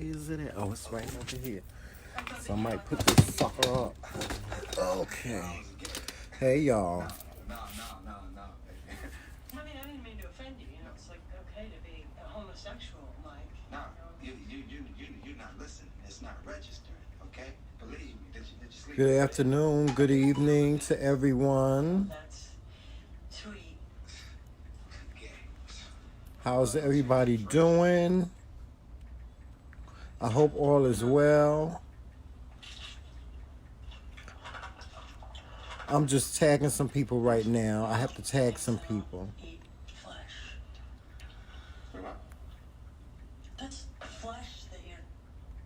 is it at? Oh, it's right over here. So I might put this sucker up. Okay. Hey, y'all. No. I mean, I didn't mean to offend you. You know, it's like okay to be a homosexual, Mike. No, you're not listening. It's not registering, okay? Believe me. Did you sleep? Good afternoon, good evening to everyone. That's sweet. Okay. How's everybody doing? I hope all is well. I'm just tagging some people right now. I have to tag some people. Eat flesh. What? That's flesh that you're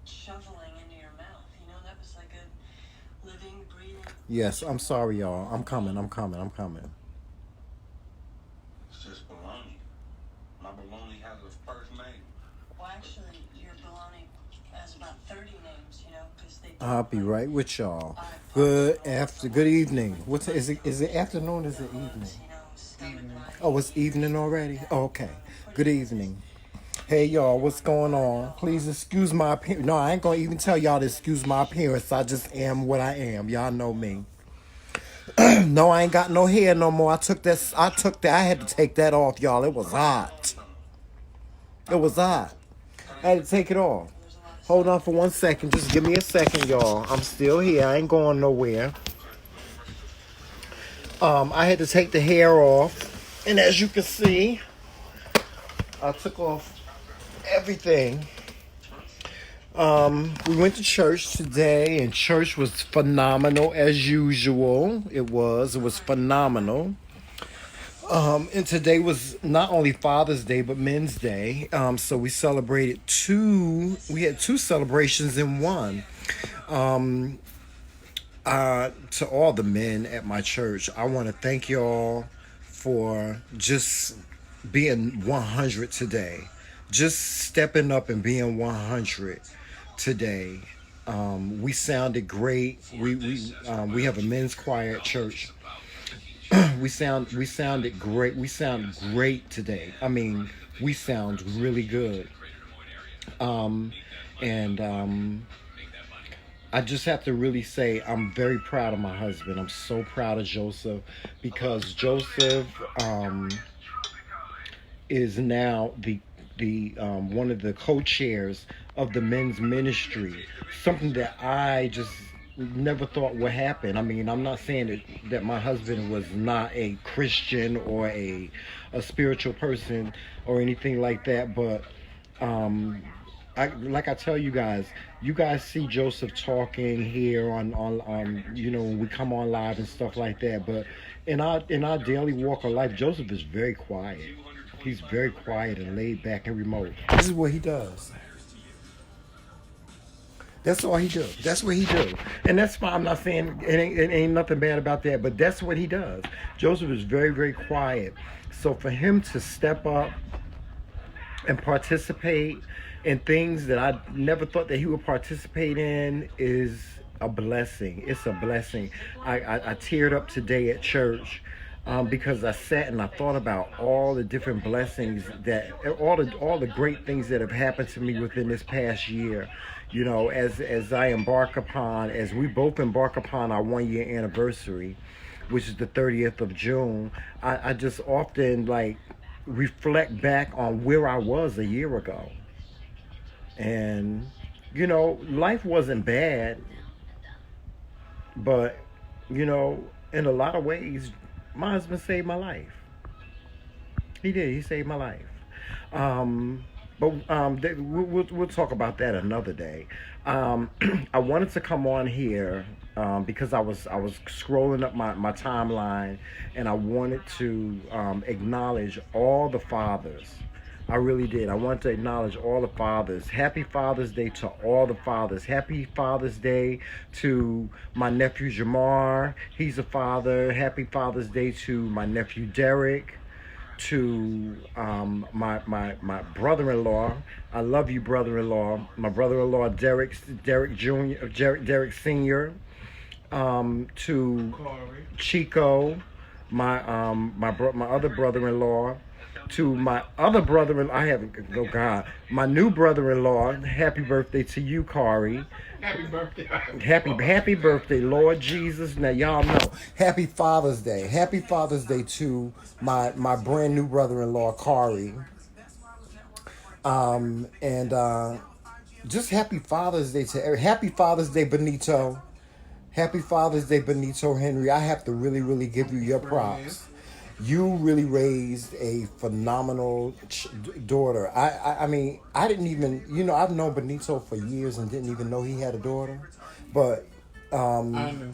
shoveling into your mouth. You know, that was like a living, breathing. Yes, I'm sorry, y'all. I'm coming. It's just baloney. My baloney has a first name. Well, actually, your baloney has about 30 names. You know, because they. I'll be right with y'all. Good evening. Is it afternoon or is it evening? Oh, it's evening already? Oh, okay. Good evening. Hey, y'all, what's going on? Please excuse my appearance. No, I ain't going to even tell y'all to excuse my appearance. I just am what I am. Y'all know me. No, I ain't got no hair no more. I had to take that off, y'all. It was hot. I had to take it off. Hold on for 1 second. Just give me a second, y'all. I'm still here. I ain't going nowhere. I had to take the hair off. And as you can see, I took off everything. We went to church today, and church was phenomenal as usual. It was phenomenal. And today was not only Father's Day, but Men's Day. So we had two celebrations in one. To all the men at my church, I want to thank y'all for just being 100 today. Just stepping up and being 100 today. We sounded great. We have a men's choir at church. We sounded great. We sound great today. I mean, we sound really good. I just have to really say I'm very proud of my husband. I'm so proud of Joseph because Joseph is now the one of the co-chairs of the men's ministry. Something that I just never thought would happen. I mean, I'm not saying that my husband was not a Christian or a spiritual person or anything like that, but I tell you guys see Joseph talking here on when we come on live and stuff like that, but in our daily walk of life, Joseph is very quiet. He's very quiet and laid back and remote. This is what he does. That's all he does. That's what he does. And that's why I'm not saying it ain't nothing bad about that, but that's what he does. Joseph is very, very quiet. So for him to step up and participate in things that I never thought that he would participate in is a blessing. It's a blessing. I teared up today at church because I sat and I thought about all the different blessings all the great things that have happened to me within this past year. You know, as we both embark upon our 1 year anniversary, which is the 30th of June, I just often reflect back on where I was a year ago. And, life wasn't bad, but, in a lot of ways, my husband saved my life. He did. He saved my life. But we'll talk about that another day. I wanted to come on here because I was scrolling up my timeline, and I wanted to acknowledge all the fathers. I really did. I wanted to acknowledge all the fathers. Happy Father's Day to all the fathers. Happy Father's Day to my nephew Jamar. He's a father. Happy Father's Day to my nephew Derek. To my brother-in-law. I love you, brother-in-law. My brother-in-law Derek Senior. To Chico, my other brother-in-law, to my other brother. I haven't. Oh God, my new brother-in-law. Happy birthday to you, Kari. Happy birthday. Happy birthday, Lord Jesus. Now y'all know. Happy Father's Day. Happy Father's Day to my brand new brother-in-law, Kari. And just happy Father's Day to Happy Father's Day, Benito. Happy Father's Day, Benito Henry. I have to really, really give you your props. You really raised a phenomenal daughter. I mean, I didn't even, I've known Benito for years and didn't even know he had a daughter. But I know.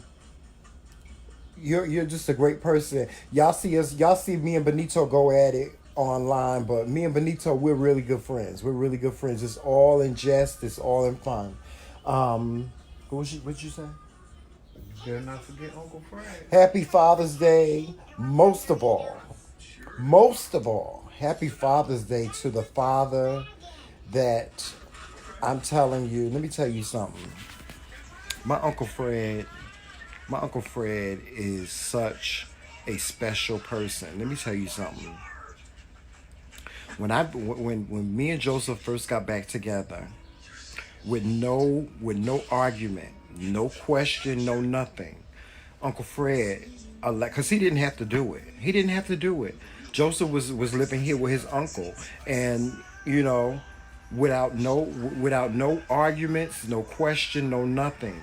you're just a great person. Y'all see me and Benito go at it online, but me and Benito, we're really good friends. We're really good friends. It's all in jest. It's all in fun. What'd you say? You better not forget Uncle Fred. Happy Father's Day. Most of all, happy Father's Day to the father that I'm telling you. Let me tell you something. My Uncle Fred is such a special person. Let me tell you something. When me and Joseph first got back together, with no argument, no question, no nothing, Uncle Fred, because he didn't have to do it. He didn't have to do it. Joseph was living here with his uncle, and without no arguments, no question, no nothing,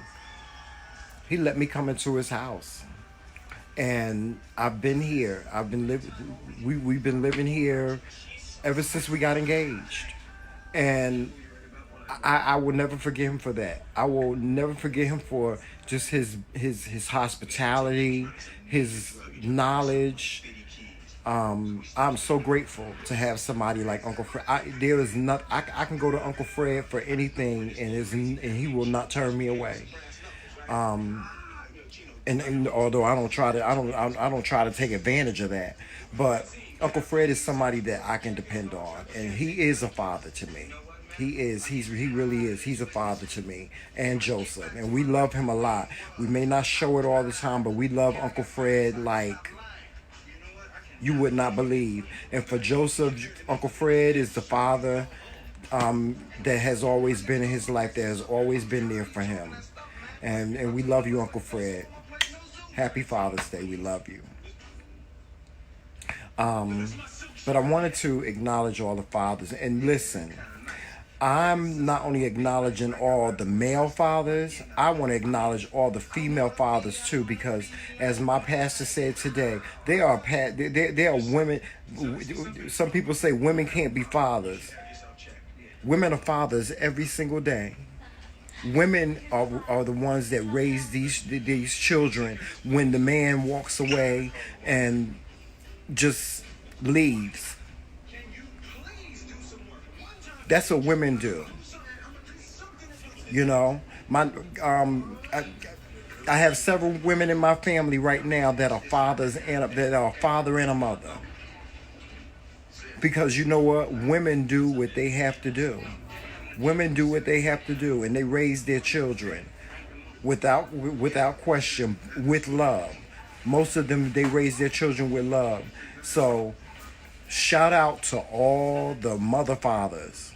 he let me come into his house. And I've been here. We've been living here ever since we got engaged. And I will never forget him for that. I will never forget him for just his hospitality, his knowledge. I'm so grateful to have somebody like Uncle Fred. There is not. I can go to Uncle Fred for anything, and he will not turn me away. And although I don't try to take advantage of that, but Uncle Fred is somebody that I can depend on, and he is a father to me. He really is. He's a father to me and Joseph, and we love him a lot. We may not show it all the time, but we love Uncle Fred like you would not believe. And for Joseph, Uncle Fred is the father that has always been in his life, that has always been there for him. And we love you, Uncle Fred. Happy Father's Day. We love you. But I wanted to acknowledge all the fathers. And listen, I'm not only acknowledging all the male fathers, I want to acknowledge all the female fathers too, because as my pastor said today, there are women. Some people say women can't be fathers. Women are fathers every single day. Women are the ones that raise these children when the man walks away and just leaves. That's what women do. I have several women in my family right now that are fathers and that are a father and a mother. Because you know what? Women do what they have to do. Women do what they have to do, and they raise their children without question, with love. Most of them, they raise their children with love. So, shout out to all the mother fathers.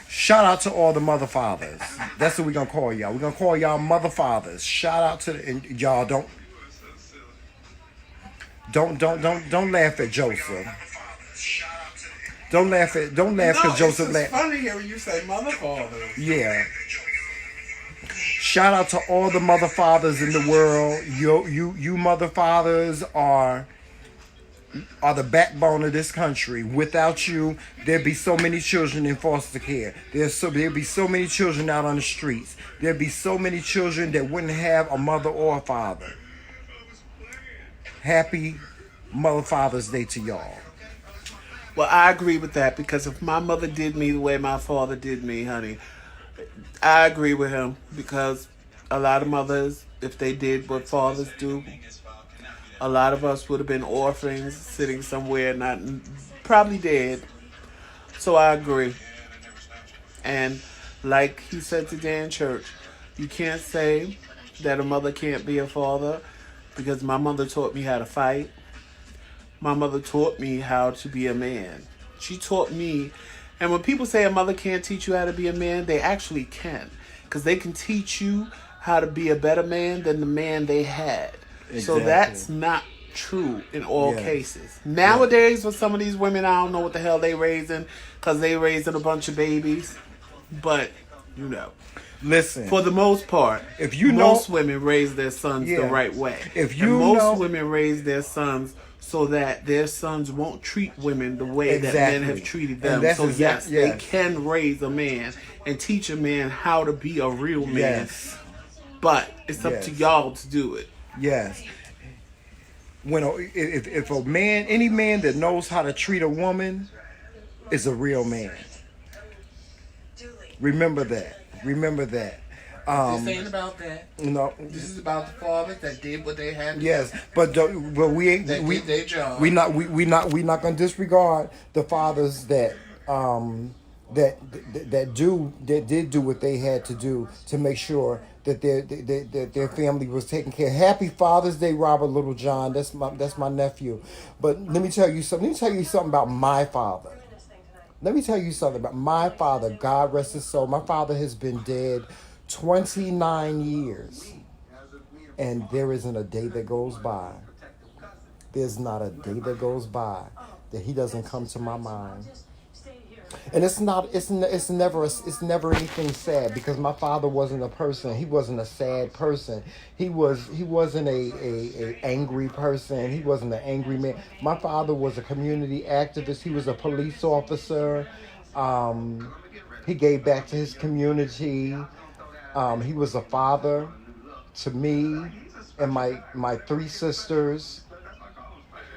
Shout out to all the mother fathers. That's what we're gonna call y'all. We're gonna call y'all mother fathers. Shout out to y'all. Don't laugh at Joseph. Don't laugh because Joseph laughed. It's funny when you say mother fathers. Yeah. Shout out to all the mother fathers in the world. You mother fathers are the backbone of this country. Without you, there'd be so many children in foster care. There'd be so many children out on the streets. There'd be so many children that wouldn't have a mother or a father. Happy Mother Father's Day to y'all. Well, I agree with that, because if my mother did me the way my father did me, honey, I agree with him, because a lot of mothers, if they did what fathers do, a lot of us would have been orphans sitting somewhere, probably dead. So I agree. And like he said today in church, you can't say that a mother can't be a father because my mother taught me how to fight. My mother taught me how to be a man. She taught me, and when people say a mother can't teach you how to be a man, they actually can. Because they can teach you how to be a better man than the man they had. So Exactly. that's not true in all Yes. cases. Nowadays, for some of these women, I don't know what the hell they raising, because they raising a bunch of babies. But, you know. Listen, For the most part, if you most know, women raise their sons the Yeah. right way. If you and most know- women raise their sons so that their sons won't treat women the way that men Exactly. have treated And them. that's So yes, they yes. can raise a man and teach a man how to be a real man. Yes. But it's up to Yes. y'all to do it. Yes. When if a man, any man that knows how to treat a woman, is a real man. Remember that. Remember that. This ain't about that. No. This is about the fathers that did what they had to Yes, do. but we ain't That we did their job. we not gonna disregard the fathers that did do what they had to do to make sure that their family was taken care of. Happy Father's Day, Robert Littlejohn. That's my nephew. But let me tell you something. Let me tell you something about my father. Let me tell you something about my father. God rest his soul. My father has been dead 29 years. And there isn't a day that goes by. There's not a day that goes by that he doesn't come to my mind. And it's never anything sad, because my father wasn't a person. He wasn't a sad person. He wasn't a angry person. He wasn't an angry man. My father was a community activist. He was a police officer. He gave back to his community. He was a father to me and my three sisters.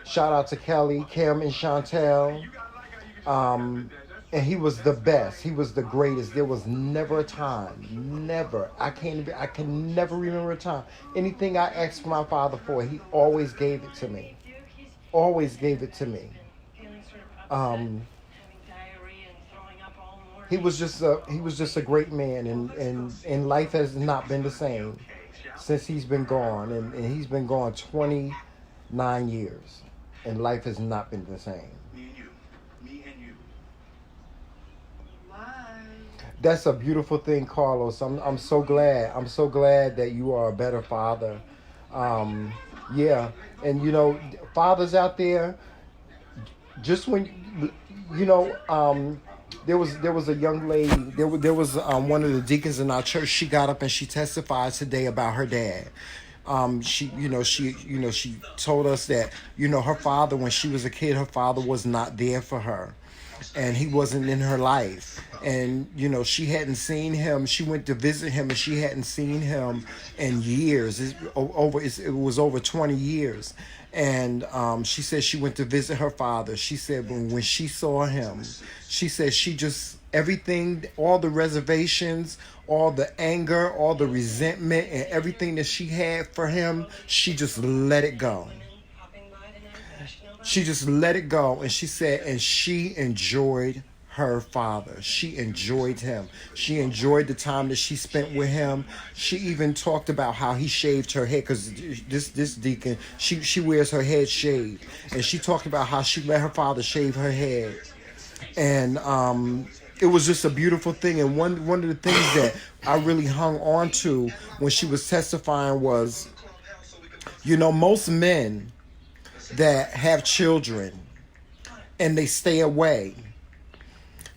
Shout out to Kelly, Kim, and Chantel. And he was the best. He was the greatest. There was never a time, never. I can never remember a time. Anything I asked my father for, he always gave it to me. Always gave it to me. He was just a great man, and life has not been the same since he's been gone, and he's been gone 29 years, and life has not been the same. Me and you. That's a beautiful thing, Carlos. I'm so glad. I'm so glad that you are a better father. Yeah, and you know, fathers out there, just when there was a young lady. There was one of the deacons in our church. She got up and she testified today about her dad. She told us that her father, when she was a kid, her father was not there for her, and he wasn't in her life, and she hadn't seen him. She went to visit him, and she hadn't seen him in years. It was over 20 years. And she said she went to visit her father. She said when she saw him, she said she just, everything, all the reservations, all the anger, all the resentment, and everything that she had for him, she just let it go. She just let it go. And she said, and she enjoyed her father. She enjoyed him. She enjoyed the time that she spent with him. She even talked about how he shaved her head, because this deacon, she wears her head shaved, and she talked about how she let her father shave her head, and it was just a beautiful thing. And one of the things that I really hung on to when she was testifying was, most men that have children and they stay away,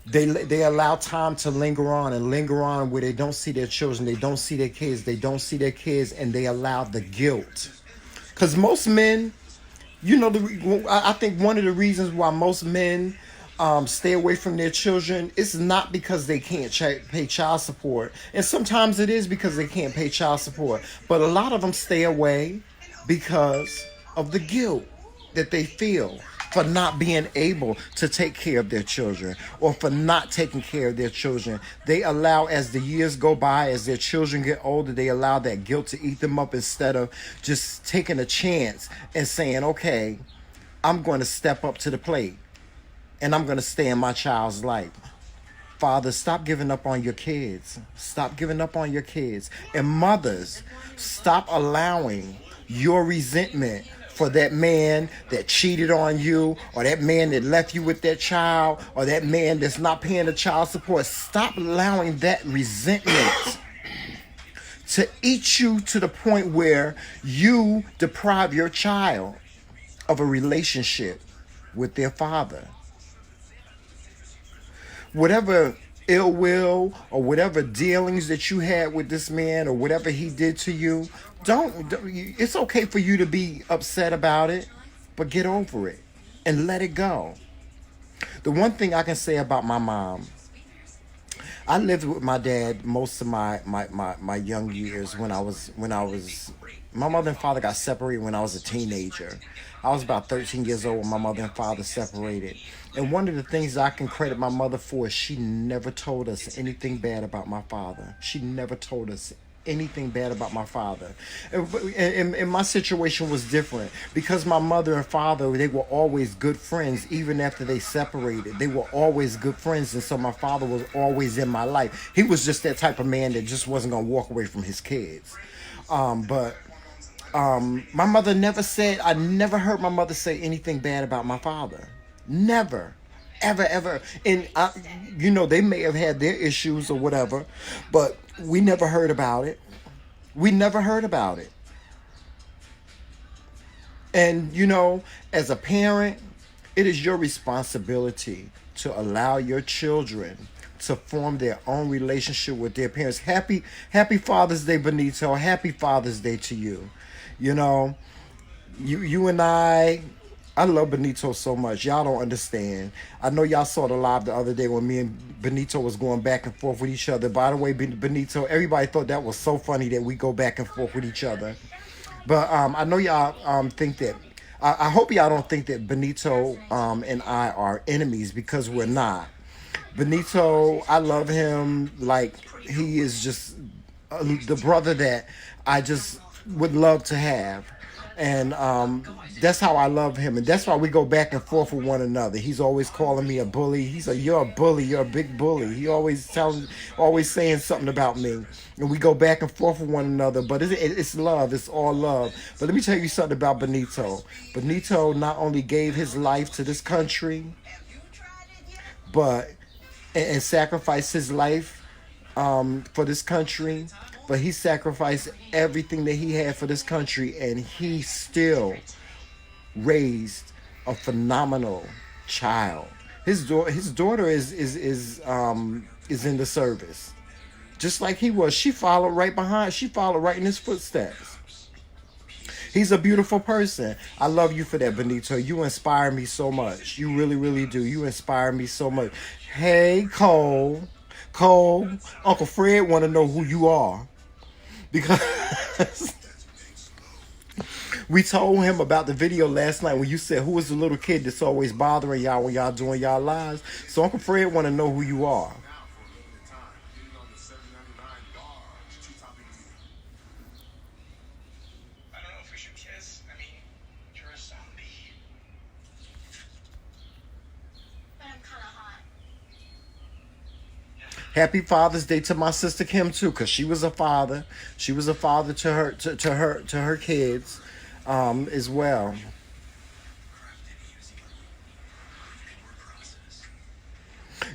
They allow time to linger on where they don't see their children, they don't see their kids, and they allow the guilt. Because most men, I think one of the reasons why most men stay away from their children is not because they can't pay child support. And sometimes it is because they can't pay child support. But a lot of them stay away because of the guilt that they feel for not being able to take care of their children, or for not taking care of their children. They allow, as the years go by, as their children get older, they allow that guilt to eat them up, instead of just taking a chance and saying, okay, I'm going to step up to the plate and I'm going to stay in my child's life. Fathers, stop giving up on your kids. Stop giving up on your kids. And mothers, stop allowing your resentment for that man that cheated on you, or that man that left you with that child, or that man that's not paying the child support. Stop allowing that resentment to eat you to the point where you deprive your child of a relationship with their father. Whatever ill will or whatever dealings that you had with this man or whatever he did to you, it's okay for you to be upset about it, but get over it and let it go. The one thing I can say about my mom, I lived with my dad most of my young years when I was my mother and father got separated when I was a teenager. I was about 13 years old when my mother and father separated. And one of the things I can credit my mother for is she never told us anything bad about my father. She never told us anything bad about my father. And my situation was different because my mother and father, they were always good friends even after they separated. They were always good friends, and so my father was always in my life. He was just that type of man that just wasn't going to walk away from his kids. But my mother never said, I never heard my mother say anything bad about my father. Never. Ever. And, they may have had their issues or whatever, but we never heard about it. We never heard about it. And, as a parent, it is your responsibility to allow your children to form their own relationship with their parents. Happy Father's Day, Benito. Happy Father's Day to you. You and I love Benito so much. Y'all don't understand. I know y'all saw the live the other day when me and Benito was going back and forth with each other. By the way, Benito, everybody thought that was so funny that we go back and forth with each other. But I know y'all think that. I hope y'all don't think that Benito and I are enemies, because we're not. Benito, I love him like he is just the brother that I just would love to have. And that's how I love him. And that's why we go back and forth with one another. He's always calling me a bully. He's like, you're a bully. You're a big bully. He always saying something about me. And we go back and forth with one another. But it's love. It's all love. But let me tell you something about Benito. Benito not only gave his life to this country, but and sacrificed his life for this country. But he sacrificed everything that he had for this country, and he still raised a phenomenal child. His daughter is in the service, just like he was. She followed right behind. She followed right in his footsteps. He's a beautiful person. I love you for that, Benito. You inspire me so much. You really, really do. You inspire me so much. Hey, Cole, Uncle Fred want to know who you are. Because we told him about the video last night when you said, who is the little kid that's always bothering y'all when y'all doing y'all lives? So Uncle Fred want to know who you are. I don't know if we should kiss. I mean, you're a zombie. But I'm kind of hot. Happy Father's Day to my sister Kim too, because she was a father. She was a father to her kids as well.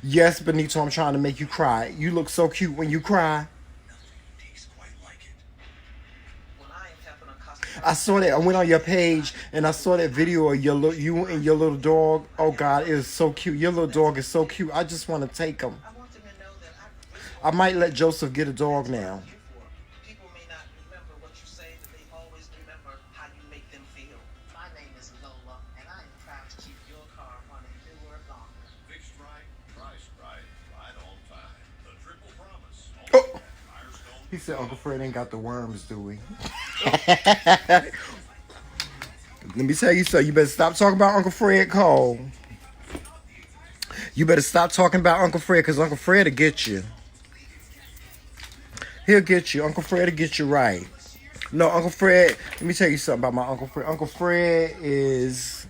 Yes, Benito, I'm trying to make you cry. You look so cute when you cry. I saw that. I went on your page and I saw that video of you and your little dog. Oh God, it is so cute. Your little dog is so cute. I just want to take him. I might let Joseph get a dog now. People may not remember what you say, but they always remember how you make them feel. My name is Lola, and I am proud to keep your car running newer longer. Fixed right, priced right, right on time. The triple promise. Oh. He said Uncle Fred ain't got the worms, do we? Let me tell you something. You better stop talking about Uncle Fred, Cole. You better stop talking about Uncle Fred, because Uncle Fred will get you. He'll get you. Uncle Fred will get you right. No, Uncle Fred, let me tell you something about my Uncle Fred. Uncle Fred is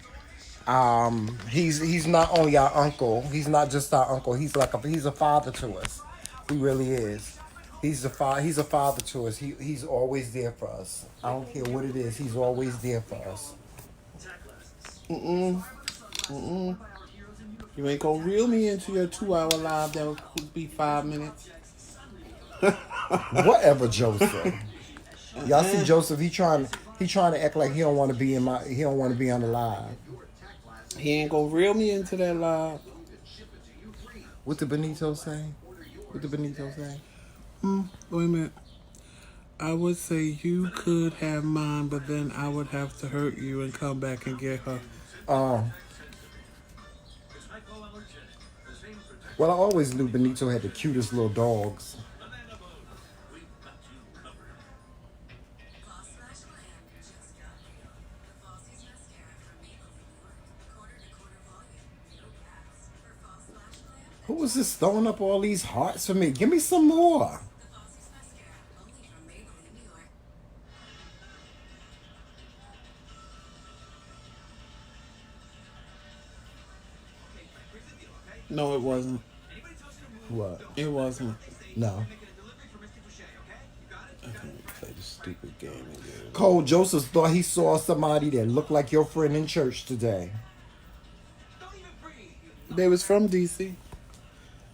He's not only our uncle. He's not just our uncle. He's a father to us. He really is. He's a father to us. He's always there for us. I don't care what it is. He's always there for us. Mm-mm. Mm-mm. You ain't gonna reel me into your 2 hour live that would be 5 minutes. Whatever, Joseph. Y'all see Joseph? He trying to act like he don't want to be on the live. He ain't gonna reel me into that live. What did Benito say? What did Benito say? Wait a minute. I would say you could have mine, but then I would have to hurt you and come back and get her. Um, well, I always knew Benito had the cutest little dogs. Who was this throwing up all these hearts for me? Give me some more. No, it wasn't. What? It wasn't. No. I can't play this stupid game again. Cole Joseph thought he saw somebody that looked like your friend in church today. They was from DC.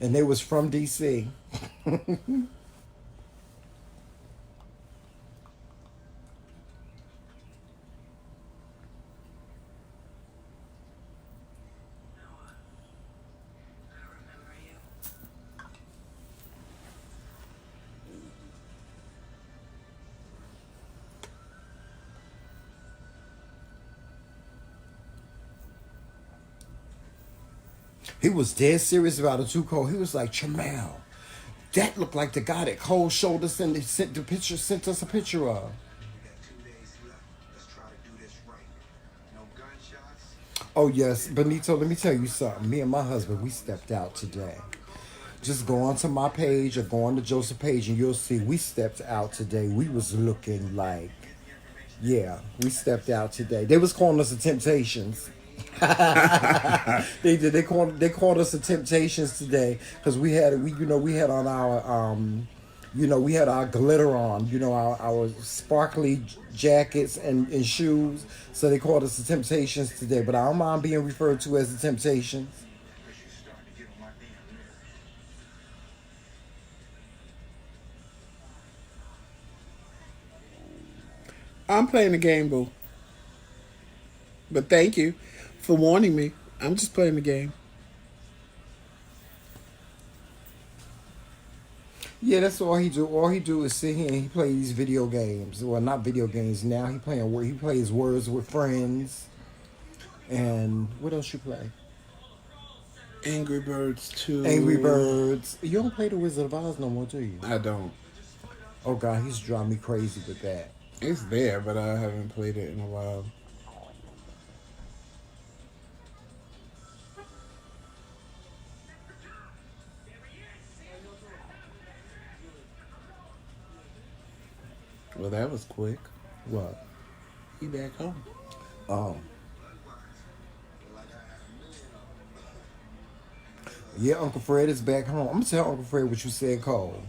And they was from DC. He was dead serious about it too, Cole. He was like, Jamel, that looked like the guy that Cole showed us and sent us a picture of. We got 2 days left. Let's try to do this right. No gunshots. Oh yes, Benito, let me tell you something. Me and my husband, we stepped out today. Just go onto my page or go on to Joseph page and you'll see we stepped out today. We was looking like, yeah, we stepped out today. They was calling us the Temptations. They did. They called us the Temptations today because we had on our we had our glitter on, our sparkly jackets and shoes. So they called us the Temptations today. But I don't mind being referred to as the Temptations. Because you're starting to get on my damn nerves. I'm playing the game, boo. But thank you for warning me. I'm just playing the game. Yeah, that's all he do. All he do is sit here and he play these video games. Well, not video games now. He plays Words with Friends. And what else you play? Angry Birds 2. Angry Birds. You don't play the Wizard of Oz no more, do you? I don't. Oh God, he's driving me crazy with that. It's there, but I haven't played it in a while. Well, that was quick. What? He back home. Oh. Yeah, Uncle Fred is back home. I'm gonna tell Uncle Fred what you said, Cole.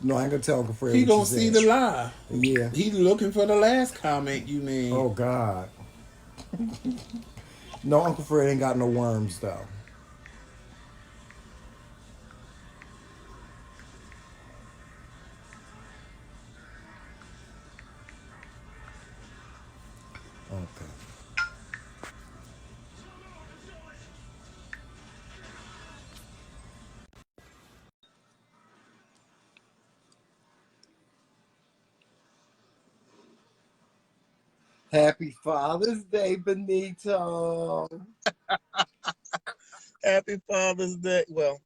No, I ain't gonna tell Uncle Fred He what you gonna said. see the lie. Yeah. He looking for the last comment you made. Oh God. No, Uncle Fred ain't got no worms though. Okay. Happy Father's Day, Benito. Happy Father's Day. Well,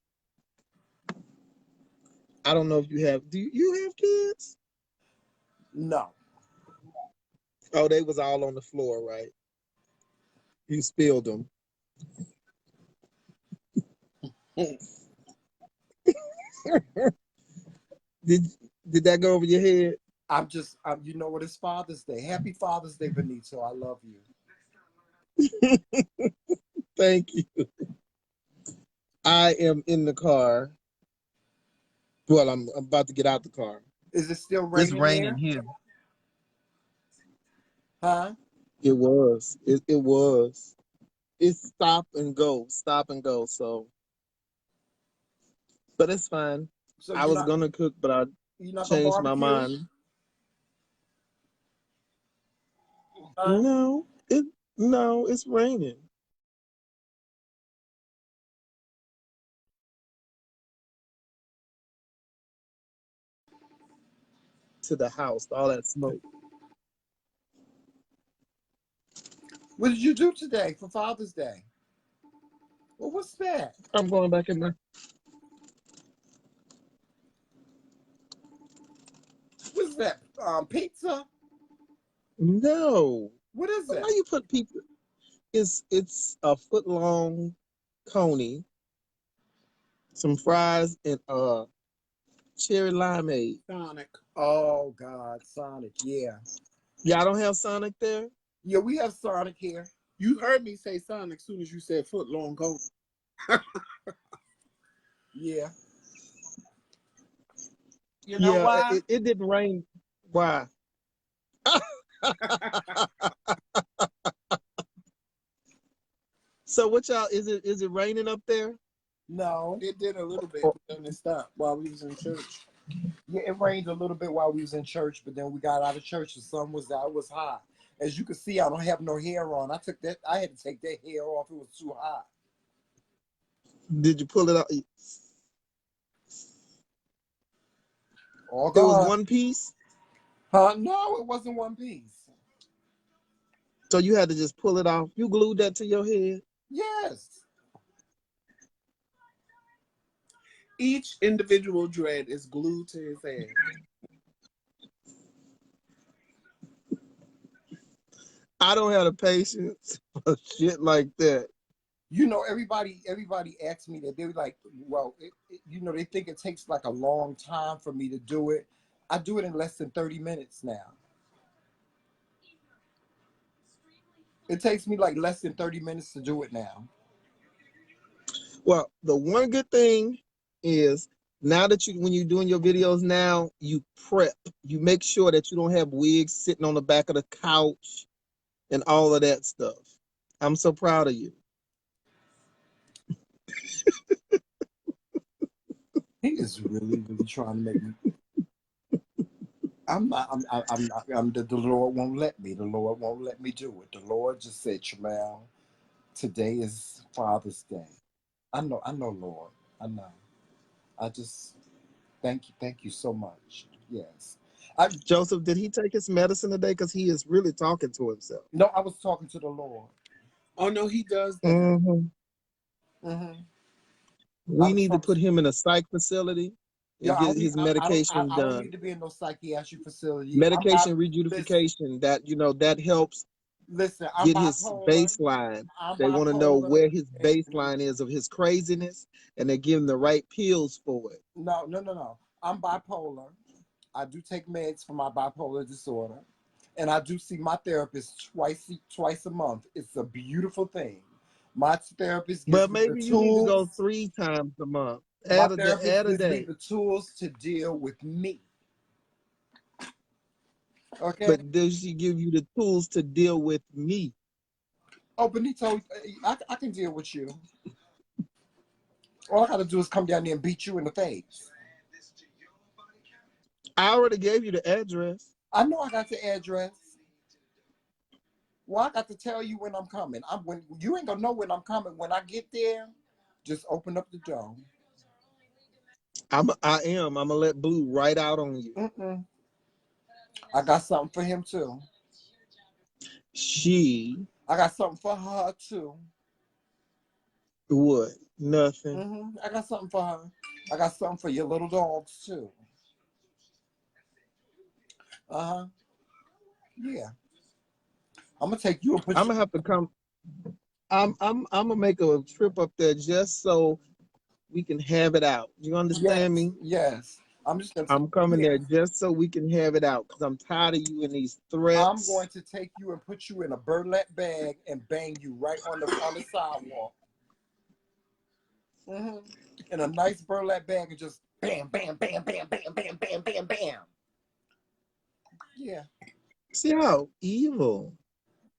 I don't know if you have. Do you have kids? No. Oh, they was all on the floor, right? You spilled them. Did did that go over your head? You know what? It's Father's Day. Happy Father's Day, Benito. I love you. Thank you. I am in the car. Well, I'm about to get out the car. Is it still It's raining raining there? here. Huh? It was. It was. It's stop and go, stop and go. So, but it's fine. So I was gonna cook, but I you're not gonna changed my barbecue? mind. Huh? No, no, it's raining to the house. All that smoke. What did you do today for Father's Day? Well, what's that? I'm going back in there. What's that? Pizza? No, What is why that? you put pizza? It's a foot long coney, some fries, and cherry limeade. Sonic. Oh God, Sonic. Yeah, Y'all don't have Sonic there? yeah. We have Sonic here. You heard me say Sonic as soon as you said foot long coat. Yeah. You know Yeah, why? it didn't rain. Why? So what y'all is it raining up there? No. It did a little bit, Or- but then it stopped while we was in church. Yeah, it rained a little bit while we was in church, but then we got out of church. The sun was out. It was hot. As you can see, I don't have no hair on. I had to take that hair off. It was too hot. Did you pull it out? Oh It was God. one piece, Huh? No, it wasn't one piece. so you had to just pull it off. You glued that to your head. Yes. Each individual dread is glued to his head. I don't have the patience for shit like that. You know, everybody asks me that. They were like, well, they think it takes like a long time for me to do it. I do it in less than 30 minutes now. It takes me like less than 30 minutes to do it now. Well, the one good thing is now that when you're doing your videos now, you prep. You make sure that you don't have wigs sitting on the back of the couch and all of that stuff. I'm so proud of you. He is really, really trying to make me. I'm not. I'm not. The Lord won't let me. The Lord won't let me do it. The Lord just said, Jamal, today is Father's Day. I know. I know, Lord. I know. I just thank you so much. Yes. I Joseph, did he take his medicine today? Because he is really talking to himself. No, I was talking to the Lord. Oh no, he does that. Mm-hmm. Mm-hmm. I We was need to talking. put him in a psych facility Yeah, and get his medication I don't need done. to be in no psychiatric facility. I'm Medication listen, rejudification that helps listen, I'm get his bipolar. baseline. I'm They want to know bipolar. where his baseline is of his craziness, and they give him the right pills for it. No. I'm bipolar. I do take meds for my bipolar disorder. And I do see my therapist twice a month. It's a beautiful thing. My therapist gives But me the maybe you need to go tools. 3 times a month. My Add therapist add a gives me day. the tools to deal with me. Okay. But does she give you the tools to deal with me? Oh, Benito, I can deal with you. All I gotta do is come down there and beat you in the face. I already gave you the address. I know I got the address. Well, I got to tell you when I'm coming. When you ain't gonna know when I'm coming. When I get there, just open up the door. I am. I'm gonna let Blue right out on you. Mm-mm. I got something for him too. I got something for her too. What? Nothing. I got something for her. I got something for your little dogs too. Uh huh. Yeah. I'm gonna take you and put I'm you. gonna have to come. I'm gonna make a trip up there just so we can have it out. You understand Yes. me? Yes. I'm just gonna take I'm coming you there there. just so we can have it out because I'm tired of you and these I'm threats. going to take you and put you in a burlap bag and bang you right on the sidewalk. hmm In a nice burlap bag and just bam, bam, bam, bam, bam, bam, bam, bam, bam. Yeah, See how evil.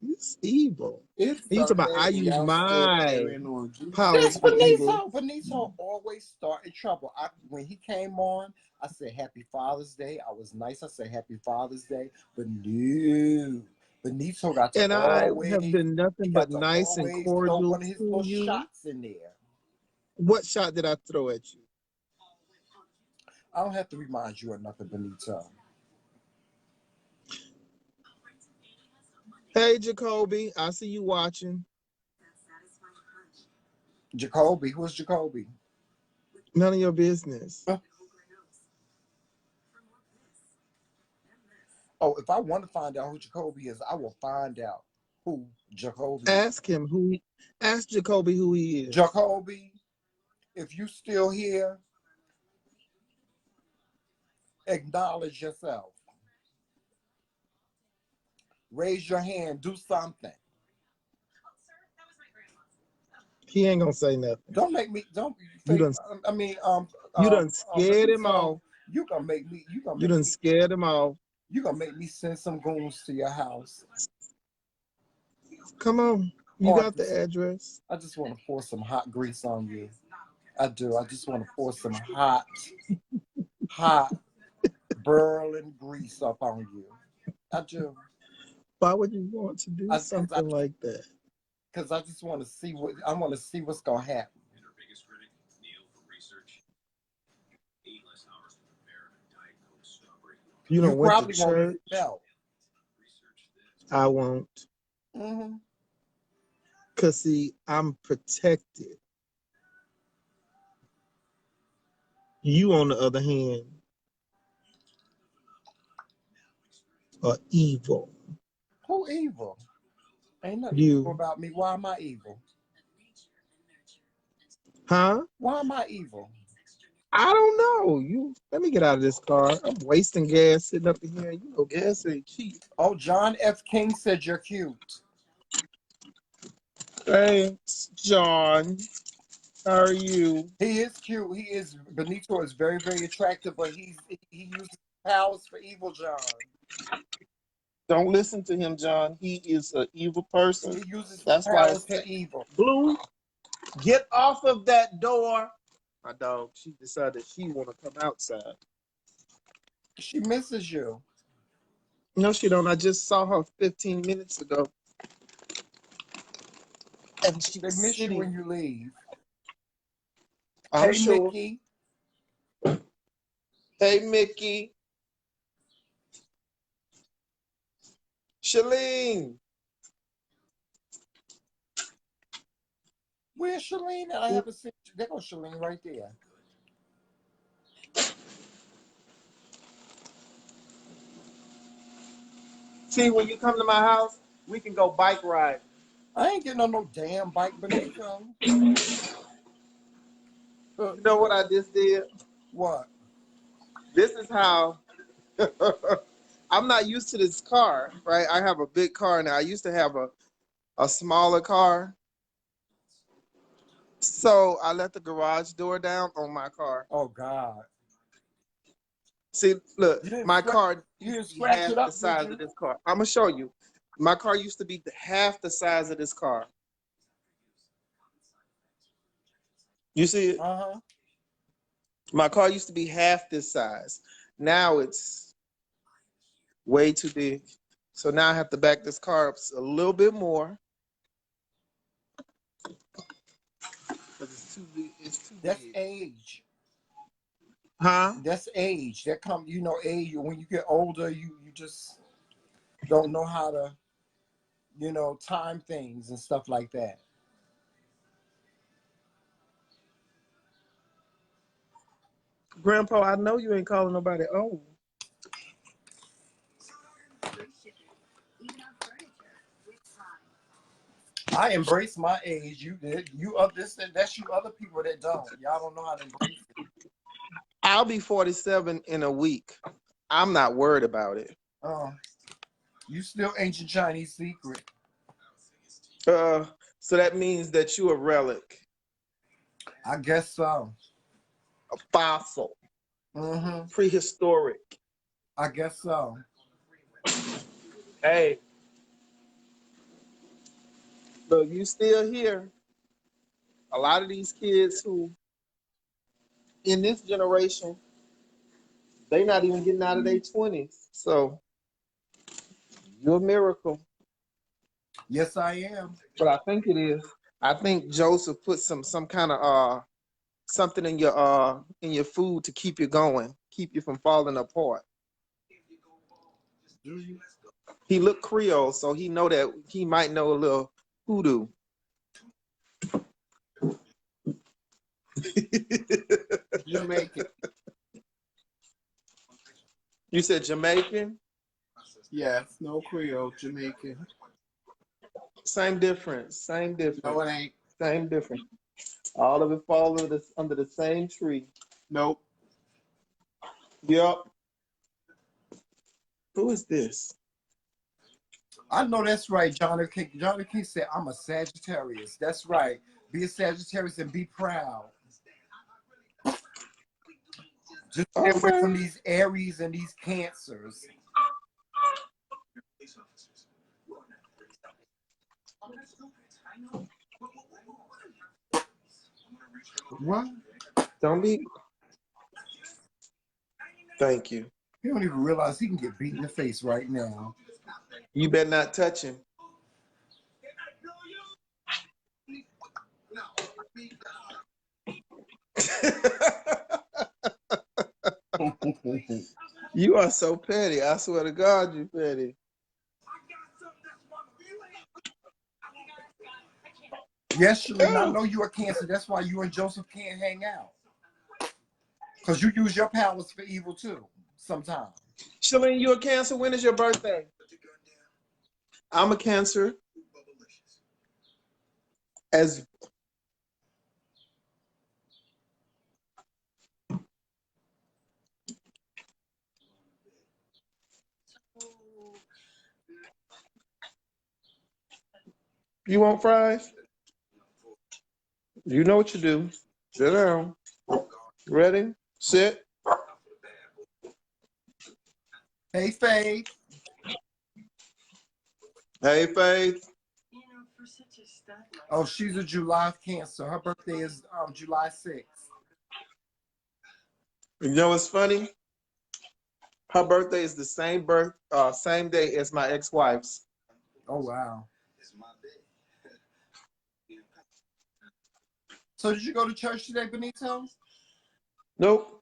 It's evil. it's And you talk about I Hey, use y'all still my carrying on. powers It's for evil. Benito. Benito always started trouble. When he came on, I said Happy Father's Day. I was nice. I said Happy Father's Day, but no, Benito got to And I have always been nothing but nice and throw cordial one of his to little you. shots in there. What shot did I throw at you? I don't have to remind you of nothing, Benito. Hey, Jacoby, I see you watching. Jacoby, who's Jacoby? None of your business. Oh, if I want to find out who Jacoby is, I will find out who Jacoby is. Ask him who he, ask Jacoby who he is. Jacoby, if you still here, acknowledge yourself. Raise your hand. Do something. He ain't gonna say nothing. Don't make me. Don't You fake. done I mean, you done scared him Benito, off. you gonna make me. You done scared him off. You gonna make me send some goons to your house. Come on. You Oh, got the address. I just want to pour some hot grease on you. I do. I just want to pour some hot, burling grease up on you. I do. Why would you want to do something like that? Because I just want to see what's gonna happen. And her biggest critic, Neil from research, 8 less hours to prepare a Diet Coke strawberry. You You don't went to probably won't even church. know. Research this. I won't. Mm-hmm. Cause see, I'm protected. You, on the other hand, are evil. Who evil? Ain't nothing evil You, about me. Why am I evil? huh? Why am I evil? I don't know. You let me get out of this car. I'm wasting gas sitting up in here. You know, gas ain't cheap. Oh, John F. King said you're cute. Thanks, John. How are you? He is cute. He is. Benito is very, very attractive, but he uses powers for evil, John. Don't listen to him, John. He is an evil person. He uses That's why powers it's for evil. Blue. Get off of that door. My dog, she decided she want to come outside. She misses you. No, she don't. I just saw her 15 minutes ago. And she They was miss you when sitting. you leave. I'm Hey, sure. Mickey. Hey, Mickey. Shalene. Where's Shalene? I haven't seen. There goes Shalene right there. See, when you come to my house, we can go bike ride. I ain't getting on no damn bike, Benito. You know what I just did? What? This is how I'm not used to this car, right? I have a big car now. I used to have a smaller car. So I let the garage door down on my car. Oh God! See, look, You my car used didn't to be scratch half it the up, did size you? of this car. I'm gonna show you. My car used to be half the size of this car. You see it? Uh huh. My car used to be half this size. Now it's way too big. So now I have to back this car up a little bit more. Because it's too big. It's too That's big. age. Huh? That's age. That come, age. When you get older, you just don't know how to, time things and stuff like that. Grandpa, I know you ain't calling nobody old. I embrace my age. You did. You up this? That's you. Other people that don't. Y'all don't know how to embrace it. I'll be 47 in a week. I'm not worried about it. Oh, you still ancient Chinese secret. So that means that you're a relic, I guess so. a fossil, Mm-hmm. prehistoric. I guess so. Hey, look, you still here. A lot of these kids who in this generation, they not even getting out of their 20s. So you're a miracle. Yes, I am. But I think it is. I think Joseph put some kind of something in your food to keep you going, keep you from falling apart. Do you? He looked Creole, so he know that he might know a little hoodoo. Jamaican. You said Jamaican? Yes, no Creole, Jamaican. Same difference. Same difference. No, it ain't. Same difference. All of it falls under the same tree. Nope. Yep. Who is this? I know that's right. Johnny King. Johnny King said, "I'm a Sagittarius." That's right. Be a Sagittarius and be proud. Just stay away from these Aries and these Cancers. What? Don't be. Thank you. He don't even realize he can get beat in the face right now. You better not touch him. You are so petty. I swear to God, you petty. Yes, Shalene, I know you're a Cancer. That's why you and Joseph can't hang out. Because you use your powers for evil too, sometimes. Shalene, you a Cancer? When is your birthday? I'm a Cancer. As you want fries? You know what you do. Sit down. Ready? Sit. Hey, Faith. Hey, Faith. You know, for such a stud like Oh, she's a July Cancer. Her birthday is July 6th. You know what's funny? Her birthday is the same day as my ex-wife's. Oh, wow. So did you go to church today, Benito? Nope.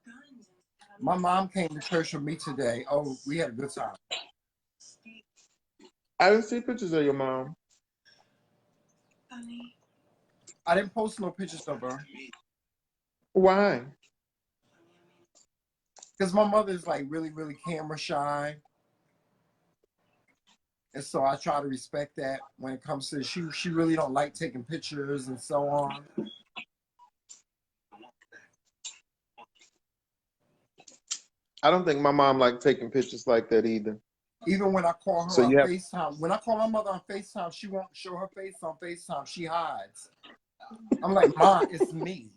guns and stuff. My mom came to church with me today. Oh, we had a good time. I didn't see pictures of your mom. Honey, I didn't post no pictures of her. Why? Because my mother is like really, really camera shy. And so I try to respect that when it comes to she really don't like taking pictures and so on. I don't think my mom liked taking pictures like that either. Even when I call her So on you have- FaceTime, when I call my mother on FaceTime, she won't show her face on FaceTime. She hides. I'm like, Mom, it's me.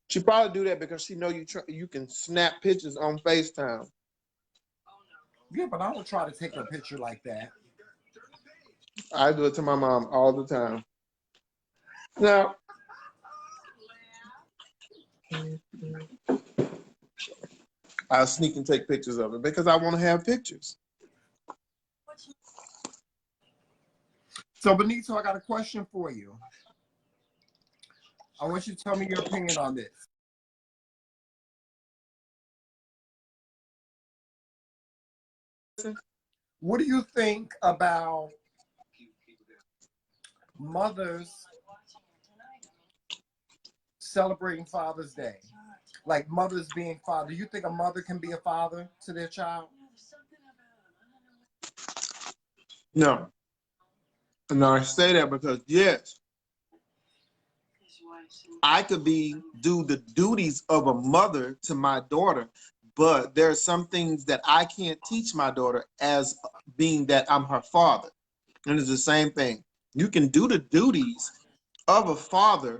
She probably do that because she know you can snap pictures on FaceTime. Yeah, but I don't try to take a picture like that. I do it to my mom all the time. Now, I'll sneak and take pictures of it because I want to have pictures. So, Benito, I got a question for you. I want you to tell me your opinion on this. What do you think about mothers celebrating Father's Day? Like mothers being father. Do you think a mother can be a father to their child? No. No, I say that because, yes, his wife I could do the duties of a mother to my daughter, but there are some things that I can't teach my daughter as being that I'm her father. And it's the same thing. You can do the duties of a father,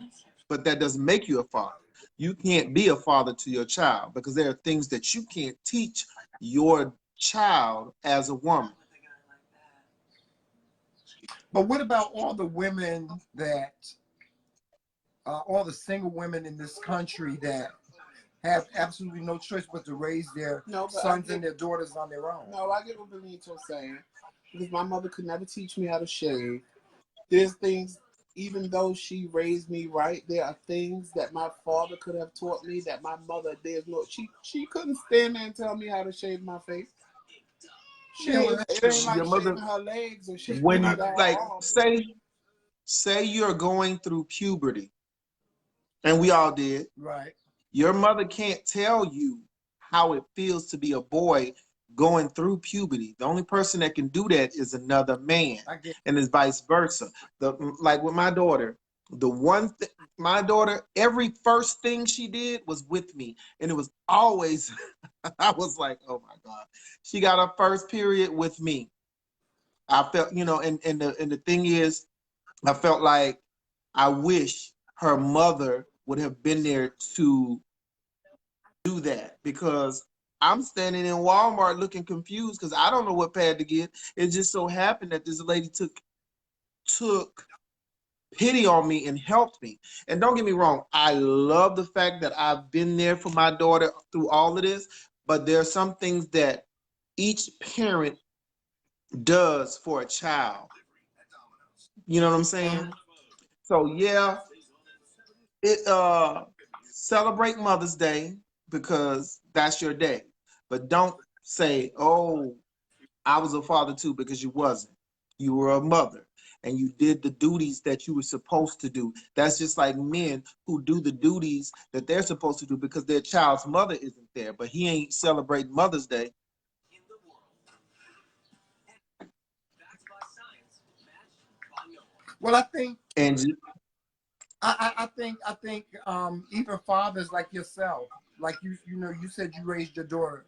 but that doesn't make you a father. You can't be a father to your child because there are things that you can't teach your child as a woman. But what about all the women that, all the single women in this country that have absolutely no choice but to raise their sons and their daughters on their own? No, I get what Benito's saying. Because my mother could never teach me how to shave. There's things, even though she raised me right, there are things that my father could have taught me that my mother, she couldn't stand there and tell me how to shave my face. Yeah, well, that's It ain't true. like Your mother, shaving her legs or shaving when her you like arms. say you're going through puberty, and we all did. Right. Your mother can't tell you how it feels to be a boy going through puberty. The only person that can do that is another man, I get. and it's vice versa. Like with my daughter, my daughter, every first thing she did was with me, and it was always. I was like, oh my god, she got her first period with me. I felt, and the thing is, I felt like I wish her mother would have been there to do that because I'm standing in Walmart looking confused because I don't know what pad to get. It just so happened that this lady took pity on me and helped me. And don't get me wrong, I love the fact that I've been there for my daughter through all of this, but there are some things that each parent does for a child. You know what I'm saying? So yeah, it celebrate Mother's Day because that's your day. But don't say, "Oh, I was a father too," because you wasn't. You were a mother and you did the duties that you were supposed to do. That's just like men who do the duties that they're supposed to do because their child's mother isn't there, but he ain't celebrating Mother's Day. Well, I think And I think even fathers like yourself, like you said you raised your daughter.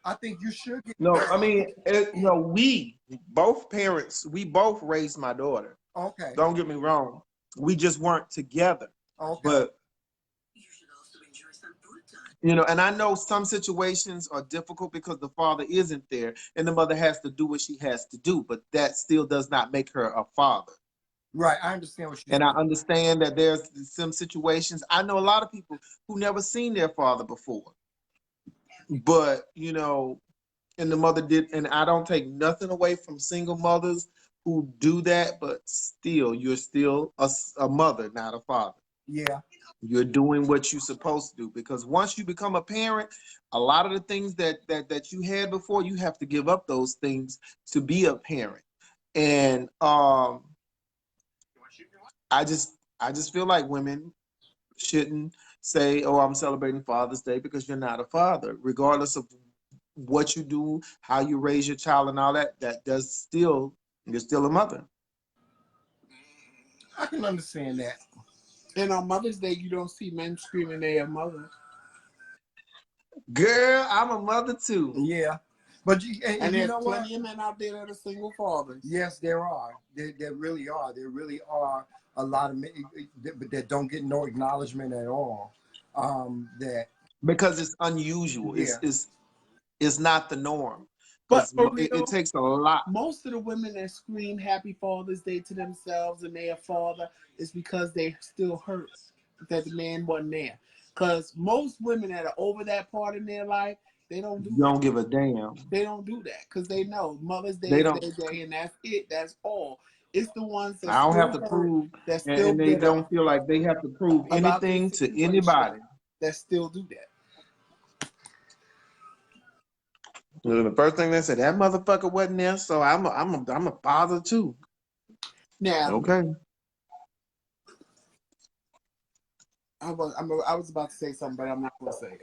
I think you should get. no, I mean, we both parents, we both raised my daughter. Okay. Don't get me wrong. We just weren't together. Okay. But and I know some situations are difficult because the father isn't there and the mother has to do what she has to do, but that still does not make her a father. Right. I understand what you're And I saying. understand that there's some situations. I know a lot of people who never seen their father before. But, and the mother did, and I don't take nothing away from single mothers who do that, but still, you're still a mother, not a father. Yeah. You're doing what you're supposed to do because once you become a parent, a lot of the things that you had before, you have to give up those things to be a parent. And I just feel like women shouldn't say, "Oh, I'm celebrating Father's Day," because you're not a father, regardless of what you do, how you raise your child, and all that. You're still a mother. I can understand that. And on Mother's Day, you don't see men screaming they a mother. Girl, I'm a mother too. Yeah. But and you there's know plenty what? of men out there that are single fathers. Yes, there are. There really are. There really are a lot of men that don't get no acknowledgement at all. That Because it's unusual. Yeah. It's not the norm. But Because for it real, takes a lot. most of the women that scream Happy Father's Day to themselves and their father is because they still hurt that the man wasn't there. Because most women that are over that part in their life, they don't do You that. don't give a damn. They don't do that because they know Mother's Day They is don't. their day and that's it. That's all. It's the ones that I don't still have to hurt, prove, that still and they bitter don't feel like they have to prove about their anything to situation, anybody. that still do that. The first thing they said, that motherfucker wasn't there, so I'm a father too. Now, Okay. I was about to say something, but I'm not going to say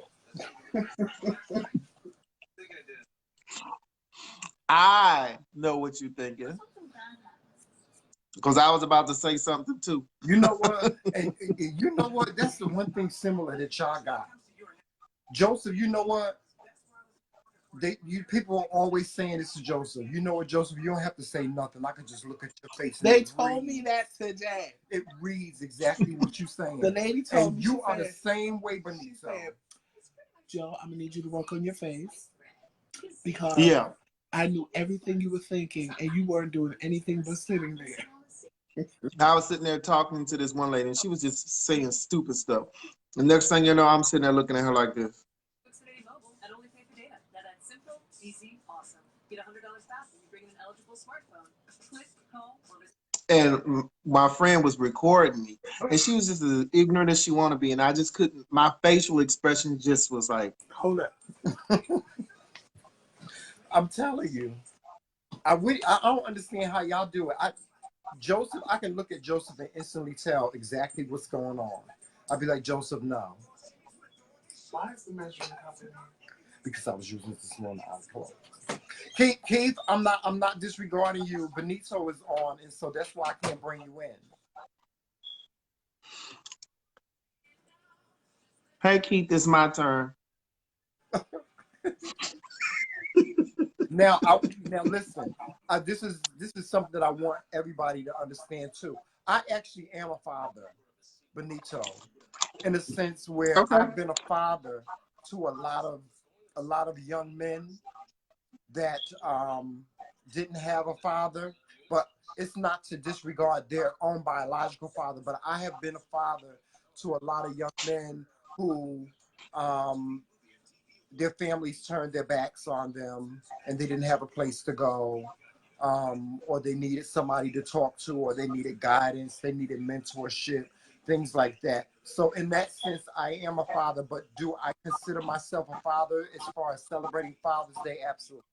it. I know what you're thinking. Because I was about to say something too. You know what? And you know what? That's the one thing similar that y'all got. Joseph, you know what? People are always saying this to Joseph. You know what, Joseph? You don't have to say nothing. I can just look at your face. They told me that today. It reads exactly what you're saying. The lady told and me. You are the same way, Benito. Joe, I'm gonna need you to work on your face because Yeah. I knew everything you were thinking, and you weren't doing anything but sitting there. I was sitting there talking to this one lady, and she was just saying stupid stuff. The next thing you know, I'm sitting there looking at her like this. And only pay for data. That's simple, easy, awesome. Get $100 back when you bring in an eligible smartphone. Click home or And my friend was recording me, and she was just as ignorant as she want to be, and I just couldn't. My facial expression just was like, hold up. I'm telling you, I don't understand how y'all do it. Joseph, I can look at Joseph and instantly tell exactly what's going on. I'd be like, Joseph, no. Why is the measuring cup in here? Because I was using it this morning. Keith, I'm not disregarding you. Benito is on, and so that's why I can't bring you in. hey, Keith, it's my turn. Now listen. This is something that I want everybody to understand too. I actually am a father, Benito, in a sense where I've been a father to a lot of young men that didn't have a father, but it's not to disregard their own biological father, but I have been a father to a lot of young men who their families turned their backs on them and they didn't have a place to go, or they needed somebody to talk to, or they needed guidance, they needed mentorship, things like that. So in that sense, I am a father, but do I consider myself a father as far as celebrating Father's Day? Absolutely.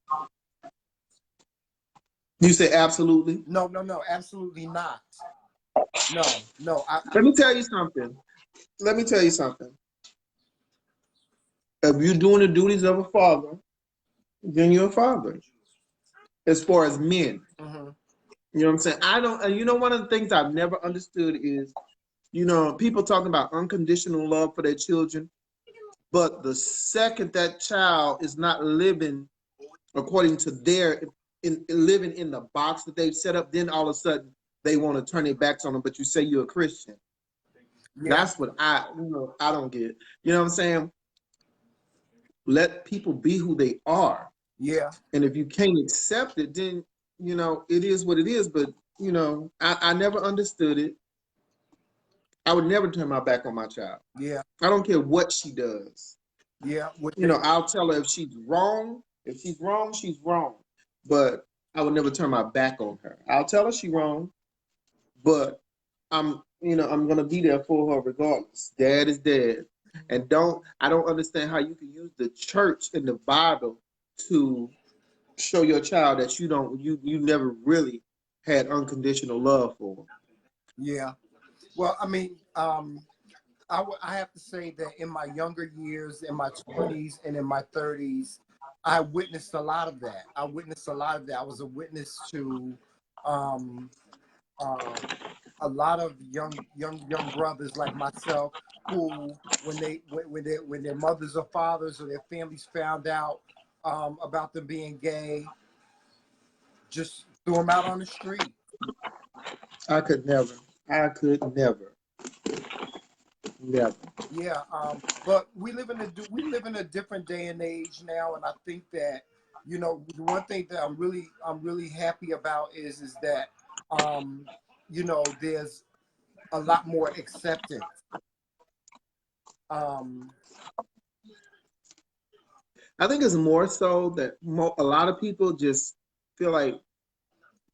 You say absolutely? No, absolutely not. No. Let me tell you something. If you're doing the duties of a father, then you're a father. As far as men. Mm-hmm. You know what I'm saying? One of the things I've never understood is, people talking about unconditional love for their children, but the second that child is not living according to living in the box that they've set up, then all of a sudden they want to turn their backs on them, but you say you're a Christian. Yeah. That's what I don't get. You know what I'm saying? Let people be who they are. Yeah. And if you can't accept it, then, it is what it is. But, I never understood it. I would never turn my back on my child. Yeah. I don't care what she does. Yeah. I'll tell her if she's wrong. If she's wrong, she's wrong. But I would never turn my back on her. I'll tell her she's wrong, but I'm going to be there for her regardless. Dad is dad. And I don't understand how you can use the church and the Bible to show your child that you never really had unconditional love for. Yeah. Well, I mean, I have to say that in my younger years, in my 20s and in my 30s, I witnessed a lot of that. I was a witness to a lot of young brothers like myself who, when their mothers or fathers or their families found out about them being gay, just threw them out on the street. I could never. Never. Yeah, but we live in a different day and age now, and I think that the one thing that I'm really happy about is that there's a lot more acceptance. I think it's more so that a lot of people just feel like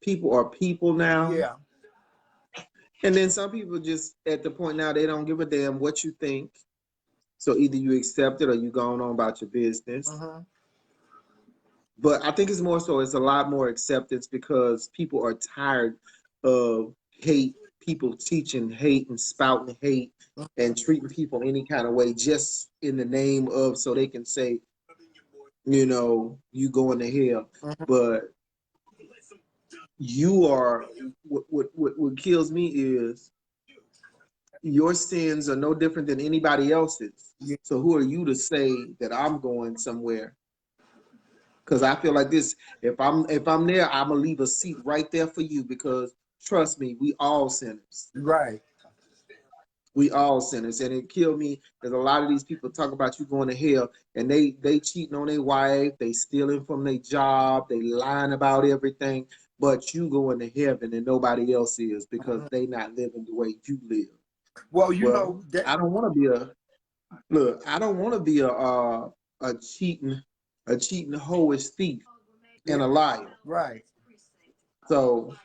people are people now. Yeah. And then some people just at the point now they don't give a damn what you think. So either you accept it or you going on about your business. Uh-huh. But I think it's a lot more acceptance because people are tired of hate, people teaching hate and spouting hate and treating people any kind of way just in the name of so they can say, you going to hell. Uh-huh. But you are what kills me is your sins are no different than anybody else's. Yeah. So who are you to say that I'm going somewhere? Because I feel like this, if I'm there, I'm gonna leave a seat right there for you, because trust me, we all sinners. Right. We all sinners. And it killed me that a lot of these people talk about you going to hell, and they cheating on their wife, they stealing from their job, they lying about everything, but you going to heaven and nobody else is, because Mhm. they not living the way you live. Well, you know Well, that. I don't want to be a look. I don't want to be a cheating, hoish thief and Yeah. a liar. Right. So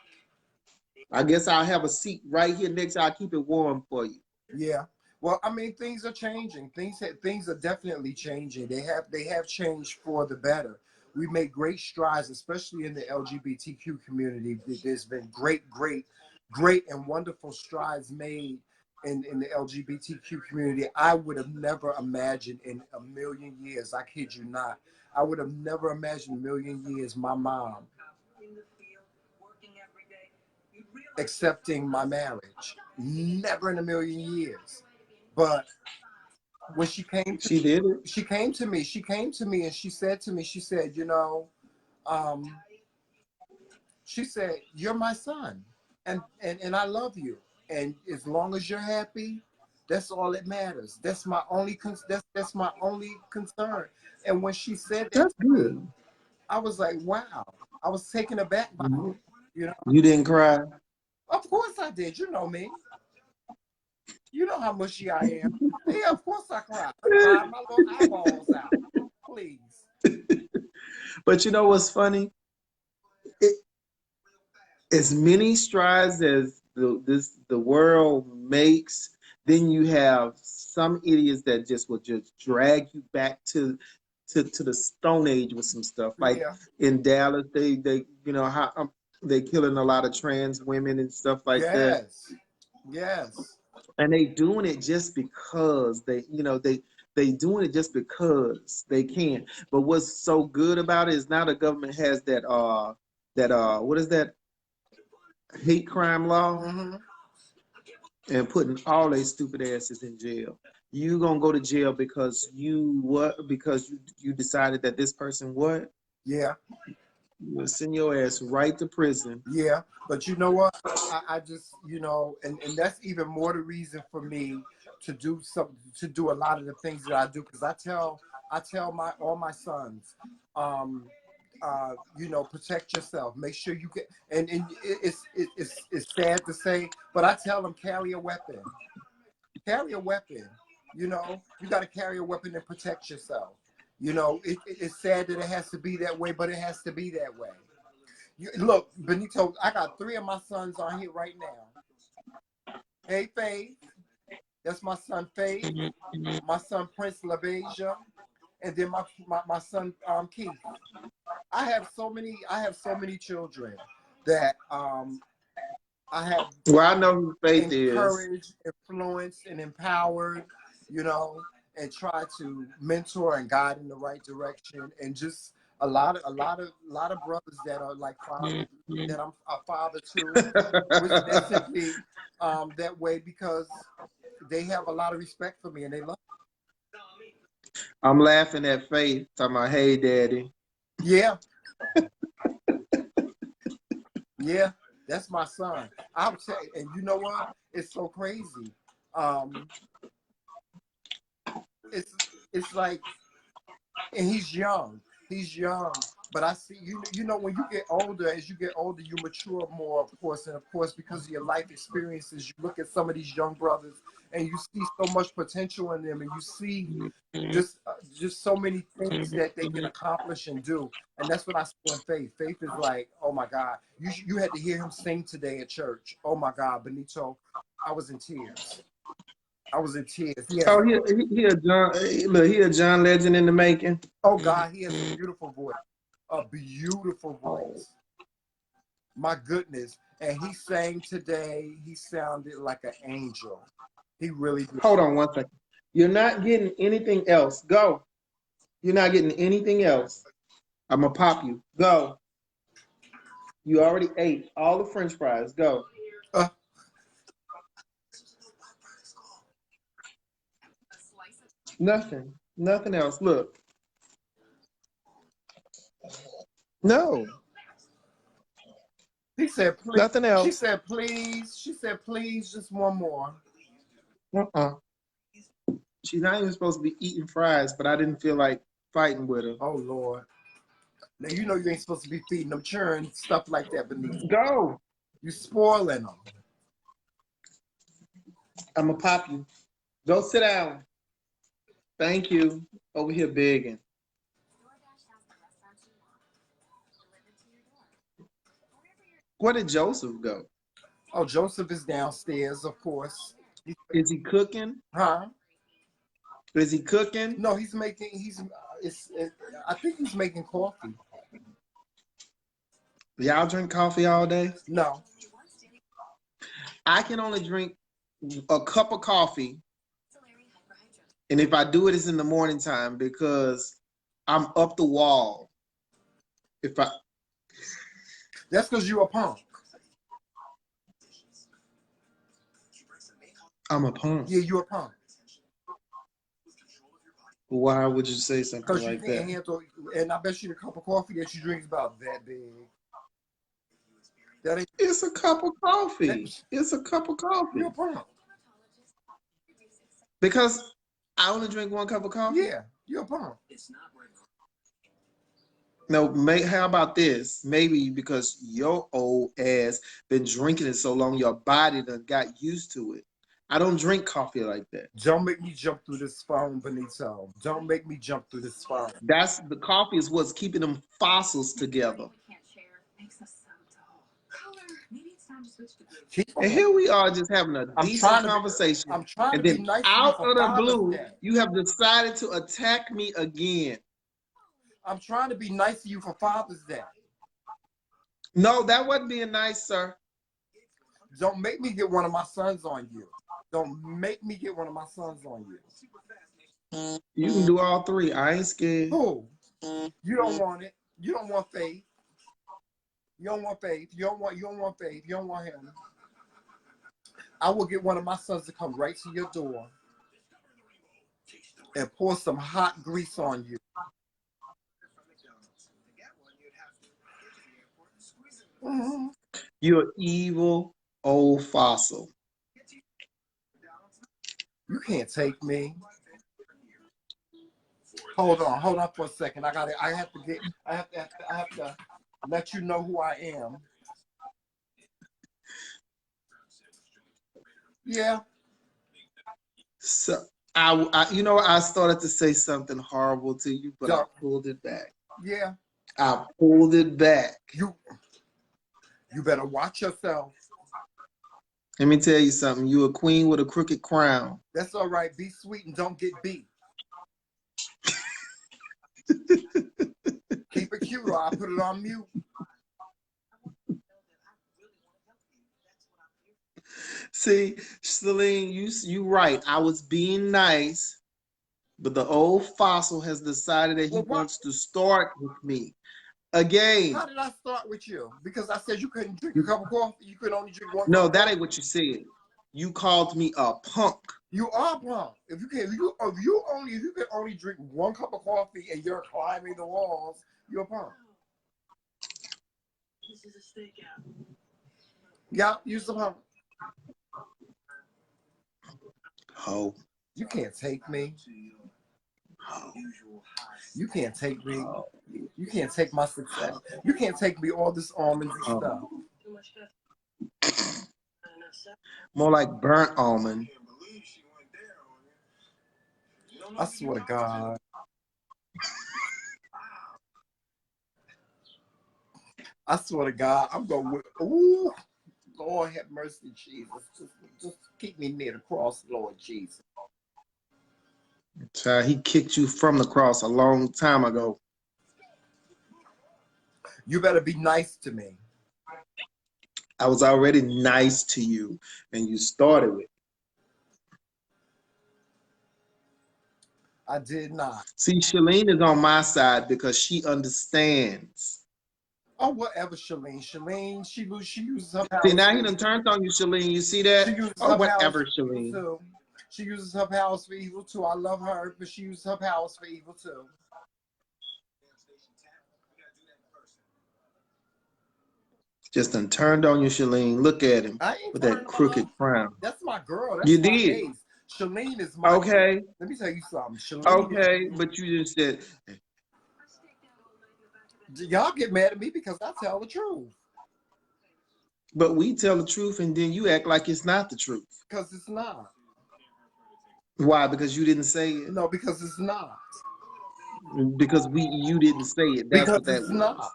I guess I'll have a seat right here next. I'll keep it warm for you. Yeah. Well, I mean, things are changing. Things are definitely changing. They have changed for the better. We made great strides, especially in the LGBTQ community. There's been great and wonderful strides made in the LGBTQ community. I would have never imagined in a million years, I kid you not, I would have never imagined a million years my mom accepting my marriage. Never in a million years. But when She did it. she came to me, and she said to me, she said, um, she said, "You're my son, and I love you, and as long as you're happy, that's all that matters. That's my only that's my only concern." And when she said that That's to me, good. I was like, "Wow!" I was taken aback by it. You know, You didn't cry. of course I did. You know me. You know how mushy I am. Yeah, of course I cried. I cried my little eyeballs out. Please. But you know what's funny? It, as many strides as the world makes, then you have some idiots that just will just drag you back to the Stone Age with some stuff. Like Yeah. in Dallas, they how they killing a lot of trans women and stuff like that, Yes. Yes. and they doing it just because they doing it just because they can. But what's so good about it is now the government has that what is that, hate crime law, Mm-hmm. and putting all they stupid asses in jail. You gonna go to jail because you what? Because you decided that this person what? Yeah. You'll send your ass right to prison. Yeah. But you know what? I just, and that's even more the reason for me to do a lot of the things that I do, because I tell my all my sons, um, protect yourself. Make sure you get, and it's sad to say, but I tell them, carry a weapon. Carry a weapon. You got to carry a weapon and protect yourself. It's sad that it has to be that way, but it has to be that way. Look, Benito, I got 3 of my sons on here right now. Hey, Faith, that's my son Faith, my son Prince LaBeija, and then my son Keith. I have so many children that I have Well, I know who Faith is. encouraged, influenced, and empowered, you know, and try to mentor and guide in the right direction. And just a lot of brothers that are like father, that I'm a father to, which they're simply that way because they have a lot of respect for me and they love I'm laughing at Faith talking about, "Hey, Daddy." me. Yeah, yeah, that's my son. I'll tell you, and you know what? It's so crazy. Um, it's like, and he's young. He's young. But I see when you get older, as you get older, you mature more, of course, and of course, because of your life experiences, you look at some of these young brothers and you see so much potential in them, and you see just so many things that they can accomplish and do. And that's what I see in Faith. Faith is like, oh my God, you had to hear him sing today at church. Oh my God, Benito, I was in tears. I was in tears. He has, Oh, he a John. Look, he a John Legend in the making. oh God, he has a beautiful voice. A beautiful voice. My goodness. And he sang today. He sounded like an angel. He really did. Hold on one second. You're not getting anything else. Go. You're not getting anything else. I'm gonna pop you. Go. You already ate all the French fries. Go. Uh, Nothing. Nothing else. Look. No. he said, please. Nothing She else. said, please. She said, please, just one more. Uh-uh. She's not even supposed to be eating fries, but I didn't feel like fighting with her. Oh, Lord. Now, you know you ain't supposed to be feeding them churn, stuff like that, Benita. Go. You spoiling them. I'm going to pop you. Go sit down. Thank you. Over here begging. Where did Joseph go? Oh, Joseph is downstairs, of course. Is he cooking? Huh? Is he cooking? No, I think he's making coffee. Y'all drink coffee all day? No. I can only drink a cup of coffee. And if I do it, it's in the morning time because I'm up the wall. That's because you're a punk. I'm a punk. Yeah, you're a punk. Why would you say something Because you like can't that? handle, and I bet you the cup of coffee that you drink is about that big. That ain't, It's a cup of coffee. It's a cup of coffee. you're a punk. Because I only drink one cup of coffee? Yeah, you're a punk. No, how about this? Maybe because your old ass been drinking it so long, your body done got used to it. I don't drink coffee like that. Don't make me jump through this phone, Benito. Don't make me jump through this phone. That's the coffee is what's keeping them fossils together. And here we are just having a decent conversation. I'm trying and to then be nice out to you of for the Father's blue, Day. you have decided to attack me again. I'm trying to be nice to you for Father's Day. No, that wasn't being nice, sir. Don't make me get one of my sons on you. Don't make me get one of my sons on you. You can do all three. I ain't scared. Who? You don't want it. You don't want faith. You don't want faith. You don't want faith. You don't want him. I will get one of my sons to come right to your door and pour some hot grease on you. Mm-hmm. You're an evil old fossil. You can't take me. Hold on for a second. I have to let you know who I am. Yeah. So I started to say something horrible to you, but I pulled it back. Yeah. I pulled it back. You better watch yourself. Let me tell you something. You're a queen with a crooked crown. That's all right. Be sweet and don't get beat. Keep it cute or I'll put it on mute. See, Celine, you right. I was being nice, but the old fossil has decided that he wants to start with me again. How did I start with you? Because I said you couldn't drink a cup of coffee. You could only drink one. No, that ain't what you said. You called me a punk. You are a punk. If you can only drink one cup of coffee and you're climbing the walls, you're a punk. This is a stakeout. Yeah, you're a punk. Oh. You can't take me. Oh. You can't take me. You can't take my success. You can't take me all this almonds and stuff. Too much stuff. More like burnt almond. I swear to God. I swear to God, I'm going. Ooh, Lord have mercy, Jesus. Just keep me near the cross, Lord Jesus. Child, he kicked you from the cross a long time ago. You better be nice to me. I was already nice to you, and you started with. I did not. See, Shalene is on my side because she understands. Oh, whatever, Shalene. Shalene, she uses her See, powers now for he done evil. turned on you, Shalene. You see She that? uses Oh, her powers whatever, for evil Shalene. too. She uses her powers for evil too. I love her, but she uses her powers for evil too. Just done turned on you, Shalene. Look at him I ain't with that turned on her. crooked crown. That's my girl. You That's my did. ace. Shalene is my. Okay. Let me tell you something. Shalene. Okay. But you just said, Y'all get mad at me because I tell the truth. but we tell the truth and then you act like it's not the truth. Because it's not. Why? Because you didn't say it? No, because it's not. Because you didn't say it. That's Because what that it's was. not.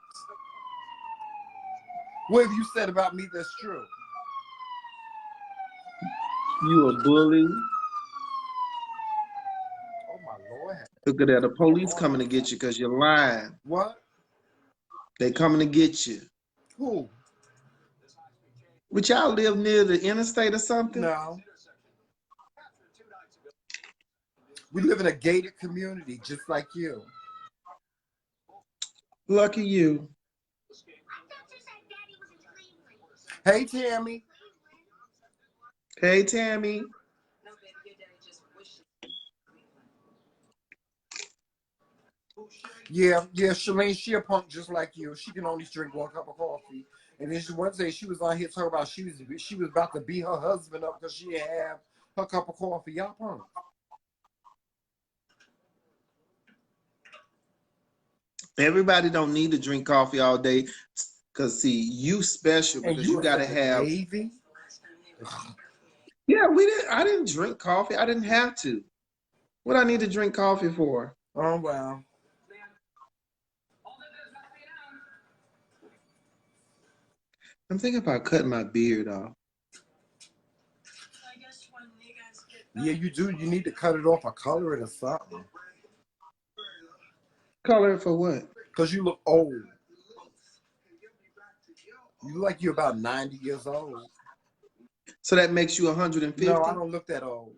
What have you said about me that's true? You a bully. Oh my Lord. Look at that. The police coming to get you because you're lying. What? They coming to get you. Who? Would y'all live near the interstate or something? No. We live in a gated community just like you. Lucky you. Hey, Tammy. Hey, Tammy. No, baby, your daddy just wishes. Yeah, Shalene, she a punk just like you. She can only drink one cup of coffee. And then one day she was on here talking about she was about to beat her husband up because she didn't have her cup of coffee. Y'all punk. Everybody don't need to drink coffee all day. Cause see, you special And because you you are gotta such a have. Davy. Yeah, I didn't drink coffee. I didn't have to. What I need to drink coffee for? Oh wow. I'm thinking about cutting my beard off. I guess when you guys get Yeah, you do. You need to cut it off or color it or something. Color it for what? Because you look old. You look like you're about 90 years old. So that makes you 150? No, I don't look that old.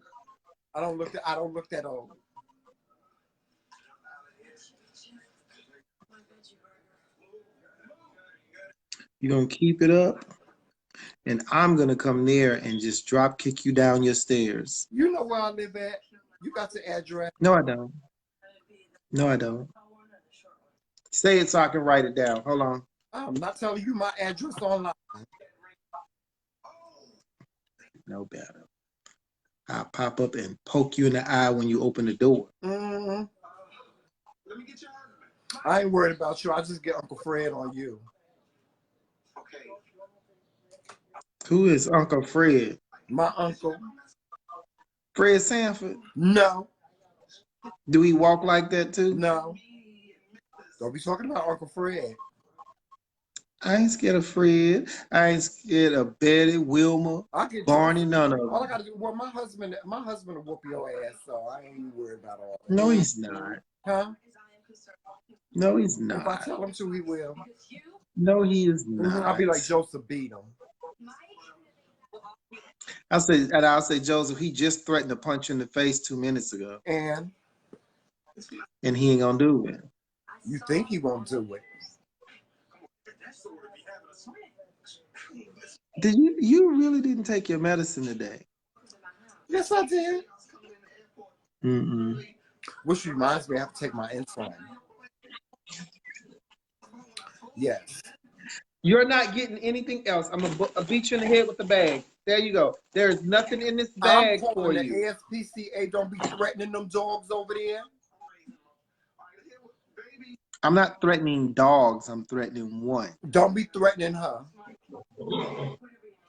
I don't look that old. You're gonna keep it up, and I'm gonna come near and just drop kick you down your stairs. You know where I live at. You got the address. No, I don't. No, I don't. Say it so I can write it down. Hold on. I'm not telling you my address online. No better. I'll pop up and poke you in the eye when you open the door. Mm-hmm. I ain't worried about you. I just get Uncle Fred on you. Okay. Who is Uncle Fred? My uncle. Fred Sanford? No. Do he walk like that too? No. Don't be talking about Uncle Fred. I ain't scared of Fred. I ain't scared of Betty, Wilma, I get Barney, none of them. all I gotta do. Well, my husband will whoop your ass, so I ain't even worried about all that. No, he's not. Huh? No, he's If I not. tell him to, he will. No, he is not. I'll be like Joseph beat him. I'll say, Joseph, he just threatened to punch you in the face 2 minutes ago. And he ain't gonna do it. You think he won't do it. Did you really didn't take your medicine today? Yes, I did. Mm-mm. Which reminds me, I have to take my insulin. Yes. You're not getting anything else. I'm gonna beat you in the head with the bag. There you go. There's nothing in this bag I'm for calling you. the ASPCA. Don't be threatening them dogs over there. I'm not threatening dogs. I'm threatening one. Don't be threatening her.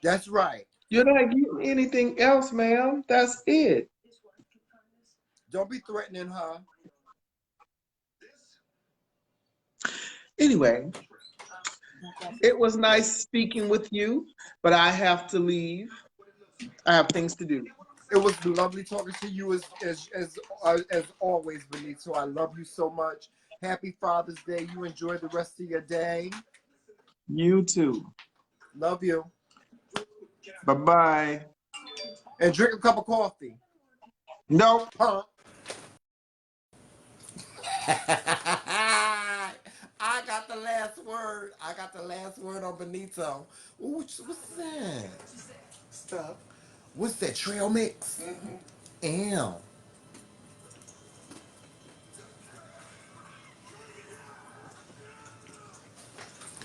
That's right. You're not getting anything else, ma'am. That's it. Don't be threatening her. Anyway, it was nice speaking with you, but I have to leave. I have things to do. It was lovely talking to you as always, Benito. I love you so much. Happy Father's Day. You enjoy the rest of your day. You too. Love you. Bye-bye. And drink a cup of coffee. Nope. Huh? I got the last word. word. I got the last word on Benito. Ooh, what's that? Stuff. What's that? Trail mix? Ew.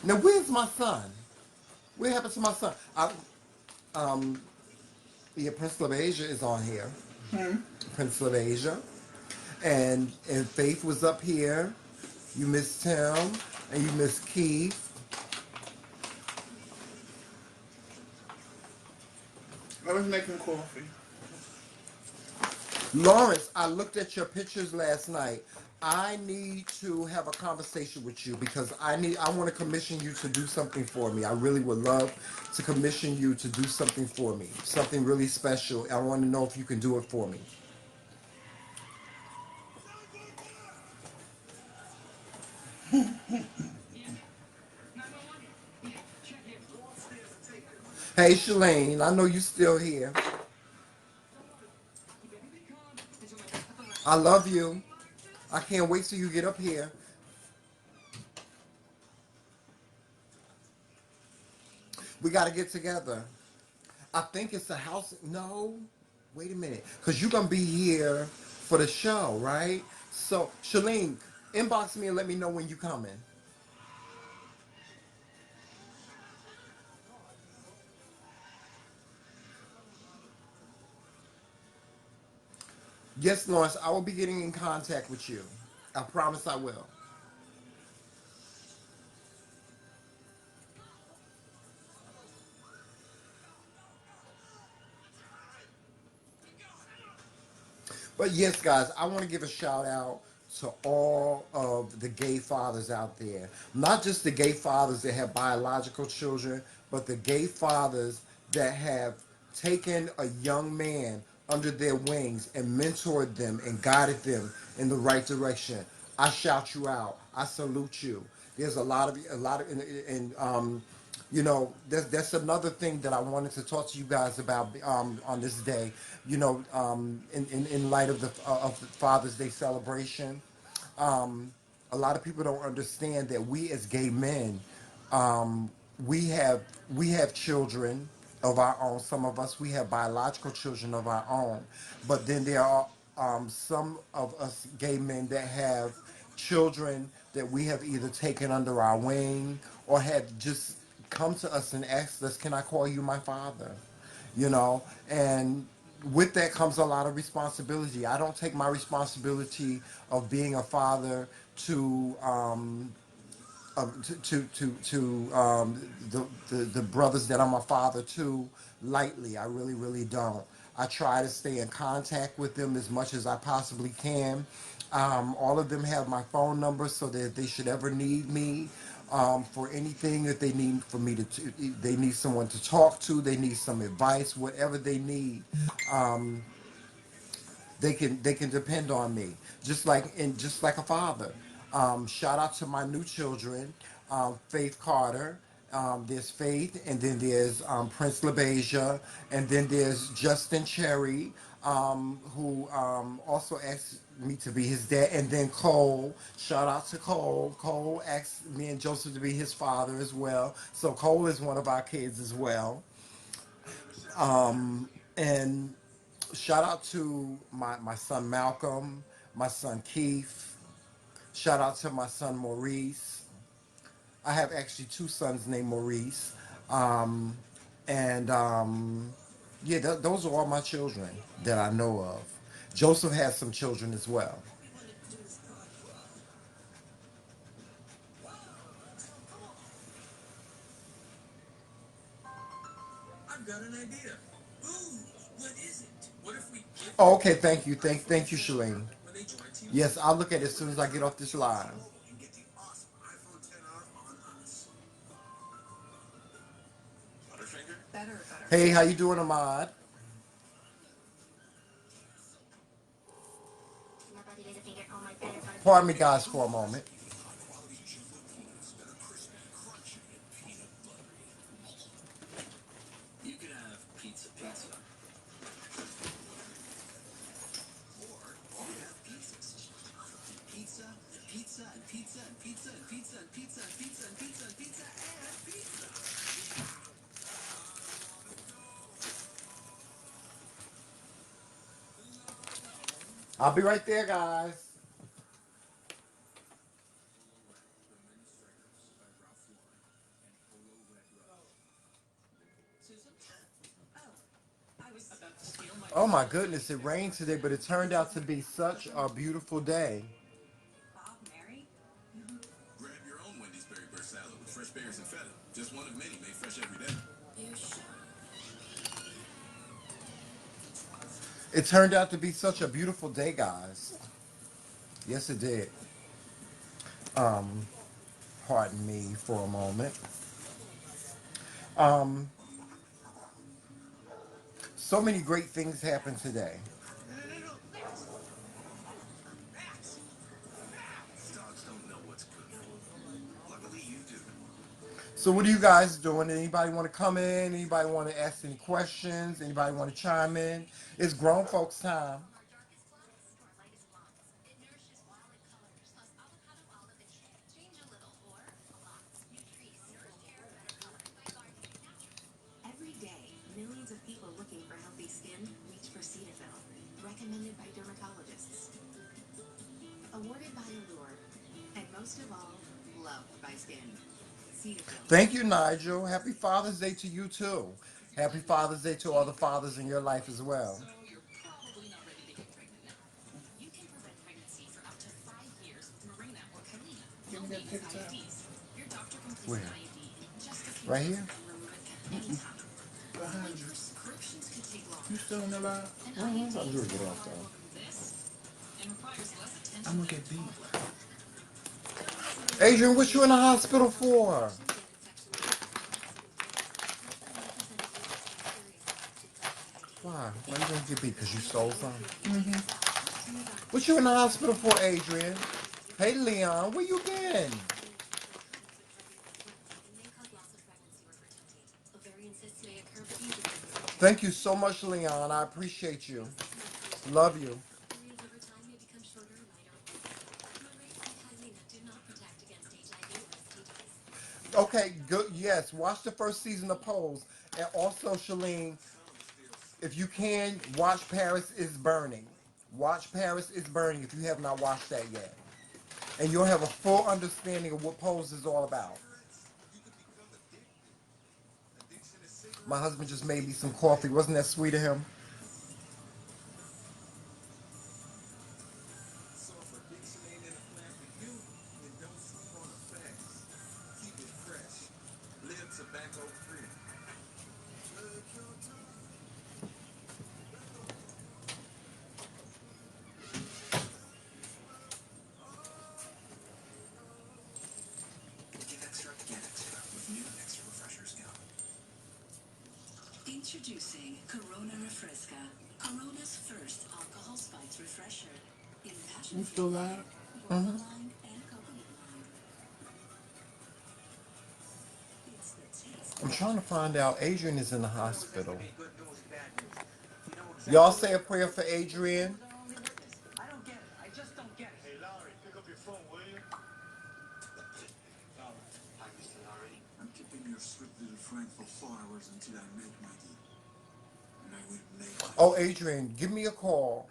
Now, where's my son? What happened to my son? Um, yeah, Prince of Asia is on here. Prince of Asia. And Faith was up here. You missed him. And you missed Keith. I was making coffee. Lawrence, I looked at your pictures last night. I need to have a conversation with you because I want to commission you to do something for me. I really would love to commission you to do something for me. Something really special. I want to know if you can do it for me. Hey Shalane, I know you still here. I love you. I can't wait till you get up here. We got to get together. I think it's a house. No, wait a minute. Because you're going to be here for the show, right? So, Shalene, inbox me and let me know when you coming. Yes, Lawrence, I will be getting in contact with you. I promise I will. But yes, guys, I want to give a shout out to all of the gay fathers out there. Not just the gay fathers that have biological children, but the gay fathers that have taken a young man under their wings and mentored them and guided them in the right direction. I shout you out. I salute you. There's and you know, that's another thing that I wanted to talk to you guys about on this day. You know, in light of the Father's Day celebration, um, a lot of people don't understand that we as gay men, um, we have we have children of our own. Some of us we have biological children of our own, but then there are some of us gay men that have children that we have either taken under our wing or have just come to us and asked us, "Can I call you my father?" You know, and with that comes a lot of responsibility. I don't take my responsibility of being a father to the brothers that I'm a father to lightly. I really, really don't. I try to stay in contact with them as much as I possibly can. All of them have my phone number so that if they should ever need me for anything that they need for me they need someone to talk to, they need some advice, whatever they need. Um, they can depend on me just like a father. Shout out to my new children, Faith Carter. There's Faith, and then there's Prince LaBeija, and then there's Justin Cherry, who also asked me to be his dad, and then Cole. Shout out to Cole. Cole asked me and Joseph to be his father as well. So Cole is one of our kids as well. And shout out to my son Malcolm, my son Keith. Shout out to my son Maurice. I have actually two sons named Maurice. Um, and yeah, those are all my children that I know of. Joseph has some children as well. I've got an idea. Ooh, what is it? What if we give Oh, okay, thank you. Thank you, Shalane. when they join Team Yes, I'll look at it as soon as I get off this line. and get the awesome iPhone 10R on us? Butterfinger? Hey, how you doing, Ahmad? Pardon me, guys, for a moment. You could have pizza, or you could have pizzas. Pizza, and pizza, and pizza, and pizza, and pizza, and pizza, and pizza, and pizza, I'll be right there, guys. Susan? Oh, I was about to steal my. Oh my goodness, it rained today, but it turned out to be such a beautiful day. Bob, Mary? Grab your own Wendy's berry burst salad with fresh berries and feta. Just one of many made fresh every day. It turned out to be such a beautiful day, guys. Yes, it did. Um, Pardon me for a moment. Um, so many great things happened today. Dogs don't know what's good for them. Luckily, you do. So what are you guys doing? Anybody want to come in? Anybody want to ask any questions? Anybody want to chime in? It's grown folks time. Every day, millions of people looking for healthy skin reach for Cetaphil, recommended by dermatologists, awarded by Allure, and most of all, loved by skin. Cetaphil. Thank you, Nigel. Happy Father's Day to you too. Happy Father's Day to all the fathers in your life as well. So you're probably not ready to get pregnant now. You can prevent pregnancy for up to 5 years with Mirena or Kalina. Give No me that need for picture. IUDs. Your doctor can place Where? an IUD in just a few Right days here? and remove it at any time. Behind When you. prescriptions could take longer. You still in the line? An I'm IUD gonna is get more off powerful though. than this and requires less attention I'm gonna than get a beat. toddler. Adrian, what you in the hospital for? Why? Why you gonna get beat? Because you stole something? What you in the hospital for, Adrian? Hey, Leon, where you been? Thank you so much, Leon. I appreciate you. Love you. Okay, good. Yes, watch the first season of Pose. And also, Shalene, if you can, watch Paris is Burning. Watch Paris is Burning if you have not watched that yet. And you'll have a full understanding of what Pose is all about. My husband just made me some coffee. Wasn't that sweet of him? So if addiction ain't in the plan for you, then don't sleep on the facts. Keep it fresh. Live tobacco free. Get extra with new extra refreshers now. Introducing Corona Refresca, Corona's first alcohol spiked refresher. In passion You fruit still live? lime, guava lime, and coconut lime. It's the taste. I'm trying to find out. Adrian is in the hospital. Good news, bad news. You know exactly. Y'all say a prayer for Adrian. I don't get it. I just don't get it. Hey, Larry, pick up your phone, will you? Hi, Mr. Larry. I'm keeping your sweet little friend for 4 hours until I make my deal. And I will make my Oh, Adrian, give me a call.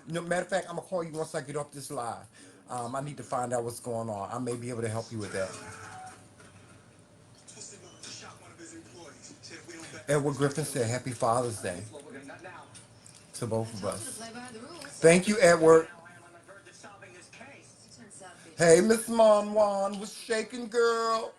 No, matter of fact, I'm gonna call you once I get off this live. I need to find out what's going on. I may be able to help you with that. shot one of his employees. Said we don't back Edward Griffin said, "Happy Father's Day What we're gonna now. to both of us." Thank you, Edward. Now I am on the verge of solving this case. Hey, Miss Monwan was shaking, girl.